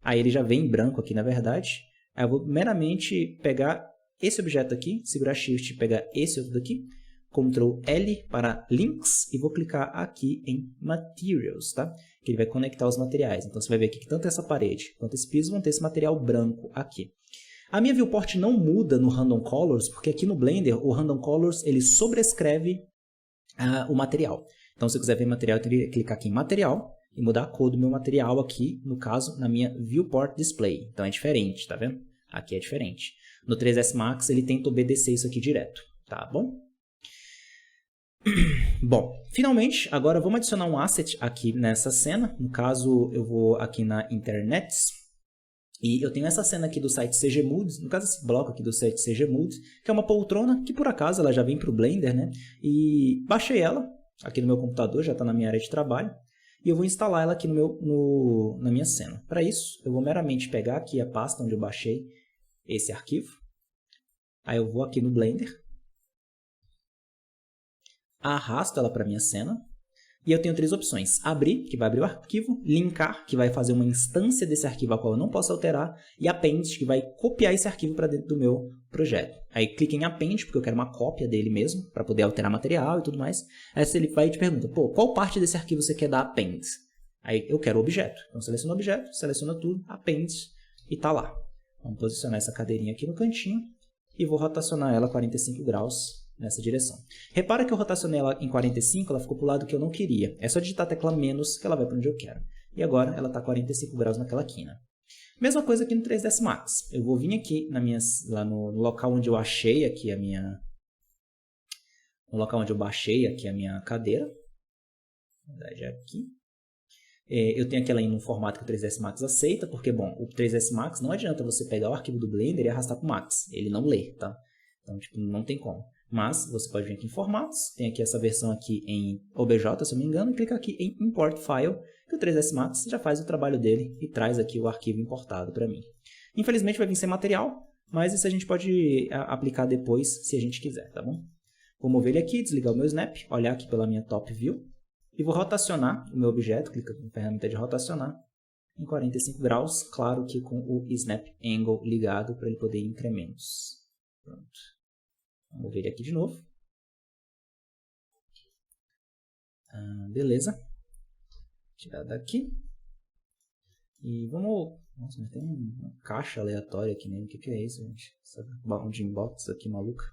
Speaker 1: aí ele já vem em branco aqui na verdade, aí eu vou meramente pegar esse objeto aqui, segurar Shift e pegar esse outro daqui, Ctrl L para Links e vou clicar aqui em Materials, tá? Que ele vai conectar os materiais. Então você vai ver aqui que tanto essa parede quanto esse piso vão ter esse material branco aqui. A minha viewport não muda no Random Colors, porque aqui no Blender o Random Colors ele sobrescreve o material. Então se eu quiser ver material, eu teria que clicar aqui em Material e mudar a cor do meu material aqui, no caso, na minha Viewport Display. Então é diferente, tá vendo? Aqui é diferente. No 3ds Max ele tenta obedecer isso aqui direto, tá bom? Bom, finalmente, agora vamos adicionar um asset aqui nessa cena. No caso, eu vou aqui na Internet e eu tenho essa cena aqui do site CGMood, no caso esse bloco aqui do site CGMood, que é uma poltrona que por acaso ela já vem para o Blender, né? E baixei ela aqui no meu computador, já está na minha área de trabalho, e eu vou instalar ela aqui na minha cena. Para isso, eu vou meramente pegar aqui a pasta onde eu baixei esse arquivo, aí eu vou aqui no Blender, arrasto ela para a minha cena e eu tenho três opções: abrir, que vai abrir o arquivo, linkar, que vai fazer uma instância desse arquivo a qual eu não posso alterar, e append, que vai copiar esse arquivo para dentro do meu projeto. Aí clica em append, porque eu quero uma cópia dele mesmo, para poder alterar material e tudo mais. Aí ele vai e te pergunta, pô, qual parte desse arquivo você quer dar append? Aí eu quero o objeto. Então seleciona o objeto, seleciona tudo, append e tá lá. Vamos posicionar essa cadeirinha aqui no cantinho e vou rotacionar ela 45 graus nessa direção. Repara que eu rotacionei ela em 45, ela ficou para o lado que eu não queria. É só digitar a tecla menos que ela vai para onde eu quero. E agora ela está 45 graus naquela quina. Mesma coisa aqui no 3ds Max. Eu vou vir aqui lá no local onde eu achei aqui no local onde eu baixei aqui a minha cadeira. Na verdade é aqui. Eu tenho aquela em um formato que o 3ds Max aceita, porque, bom, o 3ds Max não adianta você pegar o arquivo do Blender e arrastar para o Max. Ele não lê, tá? Então, tipo, não tem como. Mas você pode vir aqui em formatos, tem aqui essa versão aqui em OBJ, se eu não me engano, e clica aqui em Import File, que o 3ds Max já faz o trabalho dele e traz aqui o arquivo importado para mim. Infelizmente vai vir sem material, mas isso a gente pode aplicar depois se a gente quiser, tá bom? Vou mover ele aqui, desligar o meu Snap, olhar aqui pela minha Top View, e vou rotacionar o meu objeto, clica na ferramenta de rotacionar, em 45 graus, claro que com o Snap Angle ligado para ele poder ir em incrementos. Pronto. Vamos mover ele aqui de novo. Beleza. Tirar daqui. E vamos... Nossa, mas tem uma caixa aleatória aqui nele. O que é isso, gente? Essa bounding box aqui maluca.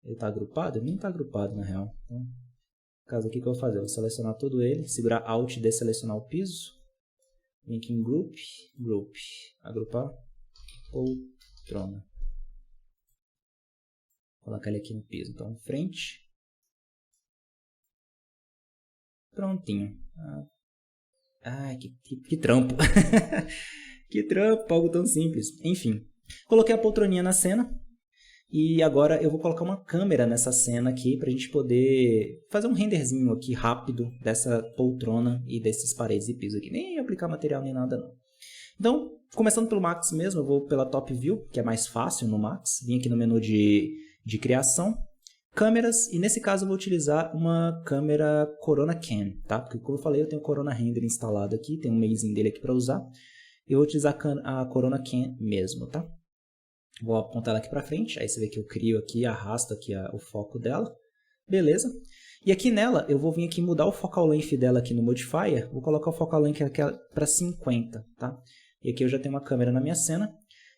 Speaker 1: Ele está agrupado? Ele nem está agrupado, na real. Então, no caso aqui, o que eu vou fazer? Eu vou selecionar todo ele, segurar Alt e desselecionar o piso. Vem aqui em Group, Group. Agrupar. Poltrona. Colocar ele aqui no piso. Então, frente. Prontinho. Ai, que trampo. Que trampo, algo tão simples. Enfim, coloquei a poltroninha na cena. E agora eu vou colocar uma câmera nessa cena aqui para a gente poder fazer um renderzinho aqui rápido dessa poltrona e desses paredes e piso aqui. Nem aplicar material nem nada não. Então, começando pelo Max mesmo, eu vou pela Top View, que é mais fácil no Max. Vim aqui no menu de criação, câmeras, e nesse caso eu vou utilizar uma câmera Corona Cam, tá? Porque como eu falei, eu tenho o Corona Render instalado aqui, tem um meizinho dele aqui para usar. Eu vou utilizar a Corona Can mesmo, tá? Vou apontar ela aqui para frente, aí você vê que eu crio aqui, arrasto aqui o foco dela. Beleza? E aqui nela, eu vou vir aqui mudar o focal length dela aqui no modifier. Vou colocar o focal length aqui para 50, tá? E aqui eu já tenho uma câmera na minha cena.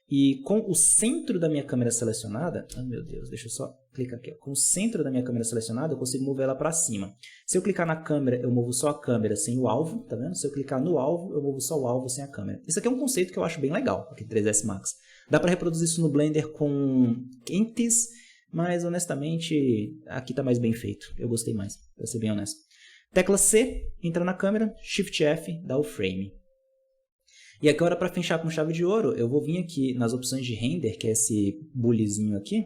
Speaker 1: E com o centro da minha câmera selecionada... Oh, meu Deus, deixa eu só clicar aqui. Ó. Com o centro da minha câmera selecionada, eu consigo mover ela para cima. Se eu clicar na câmera, eu movo só a câmera sem o alvo, tá vendo? Se eu clicar no alvo, eu movo só o alvo sem a câmera. Isso aqui é um conceito que eu acho bem legal, aqui 3ds Max. Dá para reproduzir isso no Blender com entes, mas honestamente, aqui está mais bem feito. Eu gostei mais, para ser bem honesto. Tecla C, entra na câmera, Shift F, dá o frame. E agora, para fechar com chave de ouro, eu vou vir aqui nas opções de render, que é esse bullyzinho aqui.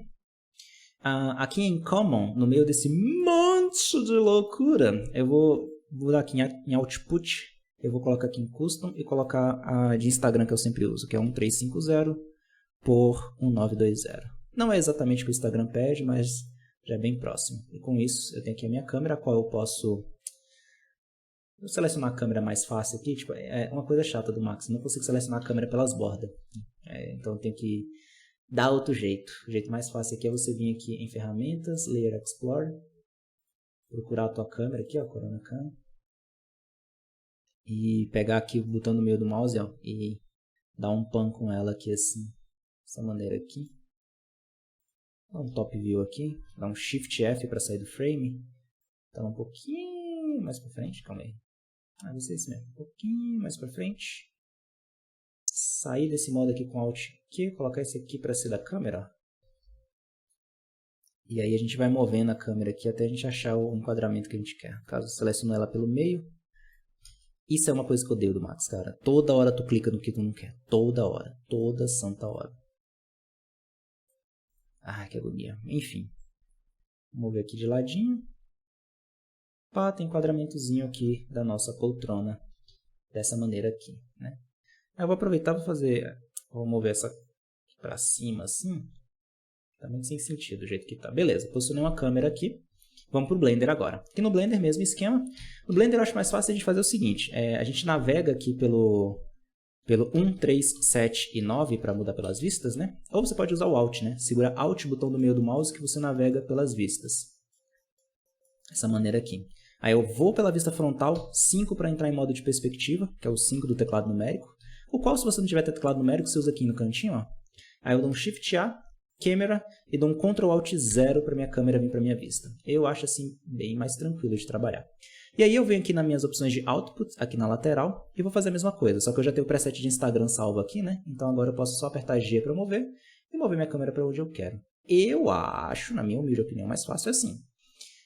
Speaker 1: Aqui em Common, no meio desse monte de loucura, eu vou dar aqui em Output, eu vou colocar aqui em Custom e colocar a de Instagram que eu sempre uso, que é 1350 por 1920. Não é exatamente o que o Instagram pede, mas já é bem próximo. E com isso, eu tenho aqui a minha câmera, a qual eu posso... Vou selecionar a câmera mais fácil aqui, tipo, é uma coisa chata do Max, eu não consigo selecionar a câmera pelas bordas. Então eu tenho que dar outro jeito. O jeito mais fácil aqui é você vir aqui em Ferramentas, Layer Explorer, procurar a tua câmera aqui, ó, Corona Can, e pegar aqui o botão no meio do mouse, ó, e dar um pan com ela aqui assim, dessa maneira aqui. Dá um top view aqui, dá um Shift F para sair do frame, tá um pouquinho mais para frente, calma aí. Vai ser isso mesmo, um pouquinho mais para frente. Sair desse modo aqui com Alt Q, colocar esse aqui para ser da câmera. Ó. E aí a gente vai movendo a câmera aqui até a gente achar o enquadramento que a gente quer. Caso eu selecione ela pelo meio. Isso é uma coisa que eu odeio do Max, cara. Toda hora tu clica no que tu não quer. Toda hora. Toda santa hora. Ah, que agonia. Enfim. Vou mover aqui de ladinho. Pá, tem enquadramentozinho aqui da nossa poltrona. Dessa maneira aqui, né? Eu vou aproveitar e vou mover essa para cima assim. Tá muito sem sentido o jeito que tá. Beleza, posicionei uma câmera aqui. Vamos para o Blender agora. Aqui no Blender, mesmo esquema. No Blender eu acho mais fácil a gente fazer o seguinte. A gente navega aqui pelo 1, 3, 7 e 9 para mudar pelas vistas, né? Ou você pode usar o Alt, né? Segura Alt, botão do meio do mouse, que você navega pelas vistas. Dessa maneira aqui. Aí eu vou pela vista frontal, 5 para entrar em modo de perspectiva, que é o 5 do teclado numérico. O qual, se você não tiver teclado numérico, você usa aqui no cantinho, ó. Aí eu dou um Shift A, Câmera, e dou um Ctrl Alt 0 para minha câmera vir para minha vista. Eu acho assim bem mais tranquilo de trabalhar. E aí eu venho aqui nas minhas opções de Output, aqui na lateral, e vou fazer a mesma coisa. Só que eu já tenho o preset de Instagram salvo aqui, né? Então agora eu posso só apertar G para mover e mover minha câmera para onde eu quero. Eu acho, na minha humilde opinião, mais fácil assim.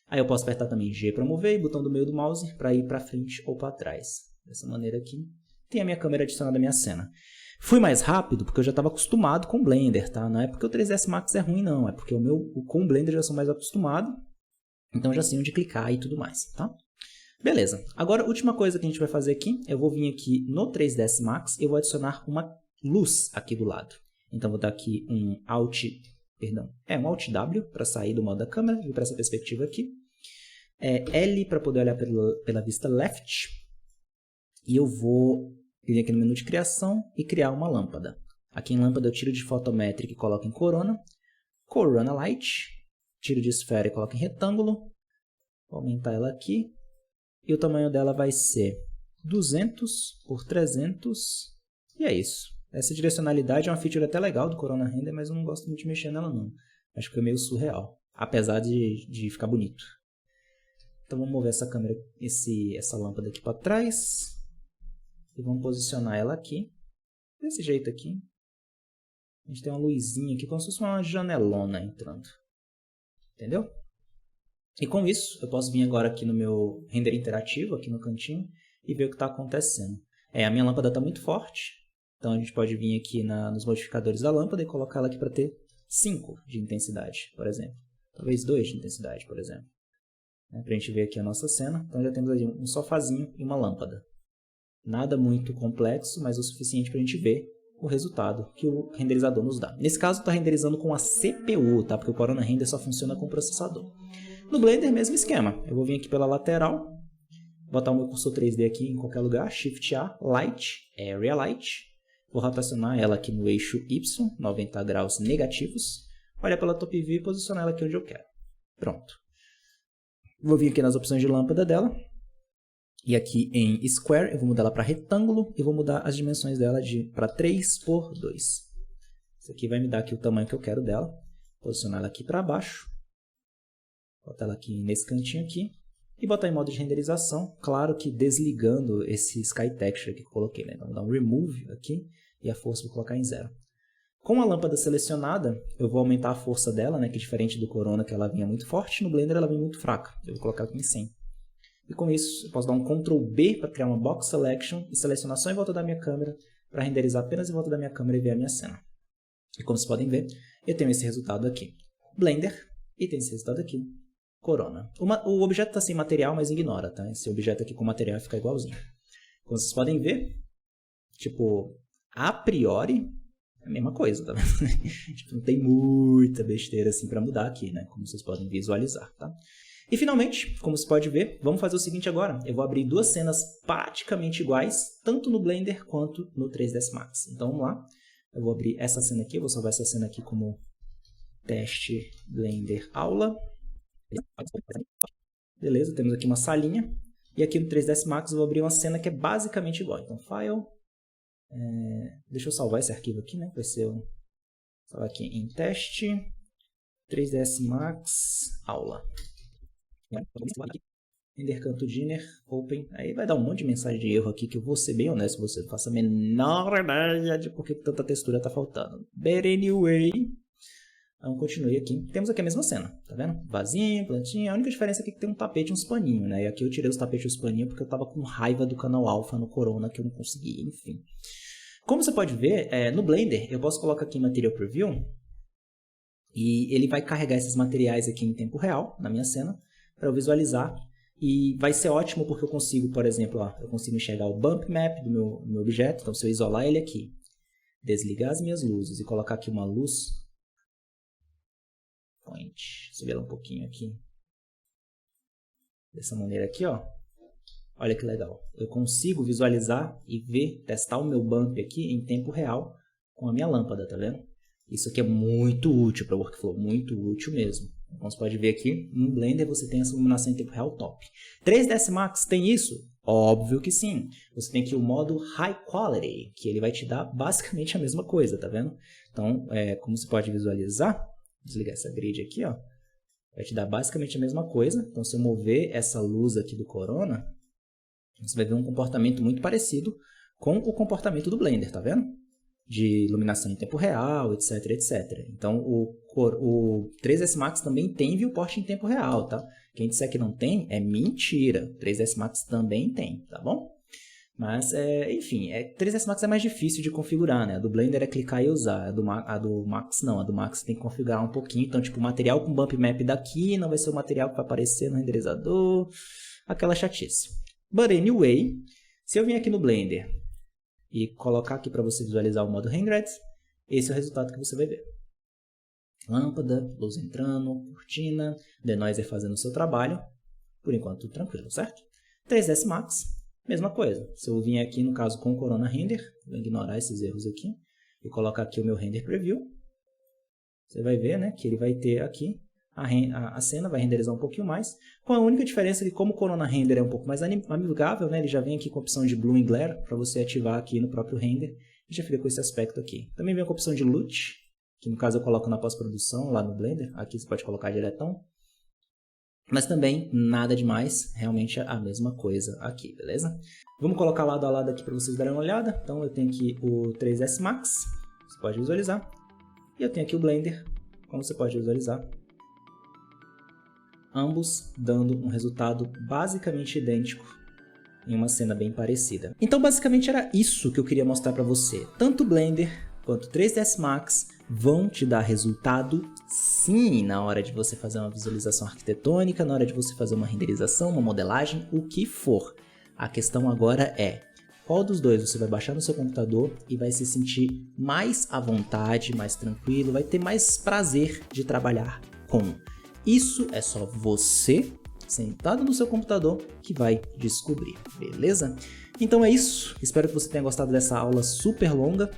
Speaker 1: Aí eu posso apertar também G para mover e botão do meio do mouse para ir para frente ou para trás. Dessa maneira aqui, tem a minha câmera adicionada à minha cena. Fui mais rápido porque eu já estava acostumado com o Blender, tá? Não é porque o 3ds Max é ruim, não. É porque com o Blender eu já sou mais acostumado, então já sei onde clicar e tudo mais, tá? Beleza. Agora, a última coisa que a gente vai fazer aqui, eu vou vir aqui no 3ds Max e vou adicionar uma luz aqui do lado. Então, vou dar aqui um Alt W para sair do modo da câmera e para essa perspectiva aqui. L para poder olhar pela vista left. E eu vou vir aqui no menu de criação e criar uma lâmpada. Aqui em lâmpada eu tiro de Photometric e coloco em Corona. Corona Light. Tiro de esfera e coloco em retângulo. Vou aumentar ela aqui. E o tamanho dela vai ser 200 por 300. E é isso. Essa direcionalidade é uma feature até legal do Corona Render, mas eu não gosto muito de mexer nela não. Acho que é meio surreal. Apesar de ficar bonito. Então vamos mover essa câmera, essa lâmpada aqui para trás. E vamos posicionar ela aqui. Desse jeito aqui. A gente tem uma luzinha aqui, como se fosse uma janelona entrando. Entendeu? E com isso, eu posso vir agora aqui no meu render interativo, aqui no cantinho, e ver o que está acontecendo. A minha lâmpada está muito forte. Então a gente pode vir aqui nos modificadores da lâmpada e colocar ela aqui para ter 5 de intensidade, por exemplo. Talvez 2 de intensidade, por exemplo. Para a gente ver aqui a nossa cena. Então já temos ali um sofazinho e uma lâmpada. Nada muito complexo, mas o suficiente para a gente ver o resultado que o renderizador nos dá. Nesse caso, está renderizando com a CPU, tá? Porque o Corona Render só funciona com o processador. No Blender, mesmo esquema. Eu vou vir aqui pela lateral, botar o meu cursor 3D aqui em qualquer lugar, Shift A, Light, Area Light. Vou rotacionar ela aqui no eixo Y, 90 graus negativos. Olhar pela top view e posicionar ela aqui onde eu quero. Pronto. Vou vir aqui nas opções de lâmpada dela. E aqui em Square eu vou mudar ela para retângulo e vou mudar as dimensões dela para 3 por 2. Isso aqui vai me dar aqui o tamanho que eu quero dela. Posicionar ela aqui para baixo. Botar ela aqui nesse cantinho aqui. E botar em modo de renderização. Claro que desligando esse Sky Texture aqui que eu coloquei, né? Então vou dar um Remove aqui e a força vou colocar em 0. Com a lâmpada selecionada, eu vou aumentar a força dela, né? Que diferente do Corona, que ela vinha muito forte, no Blender ela vem muito fraca. Eu vou colocar aqui em 100. E com isso, eu posso dar um Ctrl B para criar uma Box Selection e selecionar só em volta da minha câmera para renderizar apenas em volta da minha câmera e ver a minha cena. E como vocês podem ver, eu tenho esse resultado aqui. Blender e tem esse resultado aqui. Corona. O objeto está sem material, mas ignora, tá? Esse objeto aqui com material fica igualzinho. Como vocês podem ver, tipo, a priori, é a mesma coisa, tá vendo? Tipo, não tem muita besteira assim para mudar aqui, né? Como vocês podem visualizar, tá? E finalmente, como você pode ver, vamos fazer o seguinte agora. Eu vou abrir duas cenas praticamente iguais, tanto no Blender quanto no 3ds Max. Então vamos lá. Eu vou abrir essa cena aqui, eu vou salvar essa cena aqui como teste Blender aula. Beleza, temos aqui uma salinha. E aqui no 3ds Max eu vou abrir uma cena que é basicamente igual. Então, File. Deixa eu salvar esse arquivo aqui, né? Vai ser salvar aqui em teste 3ds Max aula. Render canto dinner, open. Aí vai dar um monte de mensagem de erro aqui que eu vou ser bem honesto com você. Não faço a menor ideia de por que tanta textura está faltando. But anyway. Então, continue aqui. Temos aqui a mesma cena, tá vendo? Vasinho, plantinha. A única diferença é que tem um tapete e uns paninhos, né? E aqui eu tirei os tapetes e os paninhos porque eu tava com raiva do canal Alpha no Corona que eu não consegui, enfim. Como você pode ver, no Blender eu posso colocar aqui Material Preview e ele vai carregar esses materiais aqui em tempo real, na minha cena, para eu visualizar. E vai ser ótimo porque eu consigo, por exemplo, ó, eu consigo enxergar o Bump Map do meu objeto. Então, se eu isolar ele aqui, desligar as minhas luzes e colocar aqui uma luz point, subir ela um pouquinho aqui, dessa maneira aqui, ó. Olha que legal. Eu consigo visualizar e ver, testar o meu bump aqui em tempo real com a minha lâmpada, tá vendo? Isso aqui é muito útil para o workflow, muito útil mesmo. Como você pode ver aqui, no Blender você tem essa iluminação em tempo real top. 3ds Max tem isso? Óbvio que sim. Você tem aqui o modo High Quality, que ele vai te dar basicamente a mesma coisa, tá vendo? Então, como você pode visualizar, desligar essa grid aqui, ó, vai te dar basicamente a mesma coisa. Então, se eu mover essa luz aqui do Corona, você vai ver um comportamento muito parecido com o comportamento do Blender, tá vendo? De iluminação em tempo real, etc, etc. Então, o 3ds Max também tem viewport em tempo real, tá? Quem disser que não tem, é mentira. O 3ds Max também tem, tá bom? Mas, enfim, 3ds Max é mais difícil de configurar, né? A do Blender é clicar e usar. A do Max não, a do Max tem que configurar um pouquinho. Então, tipo, o material com bump map daqui não vai ser o material que vai aparecer no renderizador. Aquela chatice. But anyway, se eu vim aqui no Blender e colocar aqui para você visualizar o modo Rendered, esse é o resultado que você vai ver. Lâmpada, luz entrando, cortina, denoiser fazendo o seu trabalho. Por enquanto, tudo tranquilo, certo? 3ds Max, mesma coisa. Se eu vim aqui, no caso, com o Corona Render, vou ignorar esses erros aqui, e colocar aqui o meu Render Preview, você vai ver, né, que ele vai ter aqui a cena, vai renderizar um pouquinho mais, com a única diferença de como o Corona Render é um pouco mais amigável, né, ele já vem aqui com a opção de Blue and Glare, para você ativar aqui no próprio render, e já fica com esse aspecto aqui. Também vem com a opção de LUT, que no caso eu coloco na pós-produção, lá no Blender, aqui você pode colocar diretão, mas também nada demais, realmente é a mesma coisa aqui, beleza? Vamos colocar lado a lado aqui para vocês darem uma olhada. Então eu tenho aqui o 3ds Max, você pode visualizar, e eu tenho aqui o Blender, como você pode visualizar, ambos dando um resultado basicamente idêntico em uma cena bem parecida. Então basicamente era isso que eu queria mostrar para você. Tanto o Blender quanto o 3ds Max vão te dar resultado sim na hora de você fazer uma visualização arquitetônica, na hora de você fazer uma renderização, uma modelagem, o que for. A questão agora é qual dos dois você vai baixar no seu computador e vai se sentir mais à vontade, mais tranquilo, vai ter mais prazer de trabalhar com. Isso é só você sentado no seu computador, que vai descobrir, beleza? Então é isso, espero que você tenha gostado dessa aula super longa.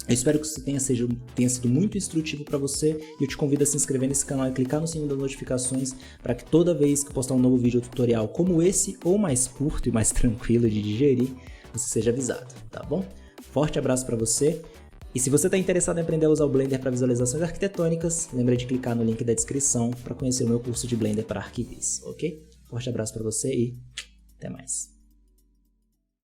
Speaker 1: Eu espero que isso tenha sido muito instrutivo para você e eu te convido a se inscrever nesse canal e clicar no sininho das notificações para que toda vez que postar um novo vídeo tutorial como esse, ou mais curto e mais tranquilo de digerir, você seja avisado, tá bom? Forte abraço para você. E se você está interessado em aprender a usar o Blender para visualizações arquitetônicas, lembra de clicar no link da descrição para conhecer o meu curso de Blender para arquivis, ok? Forte abraço para você e até mais.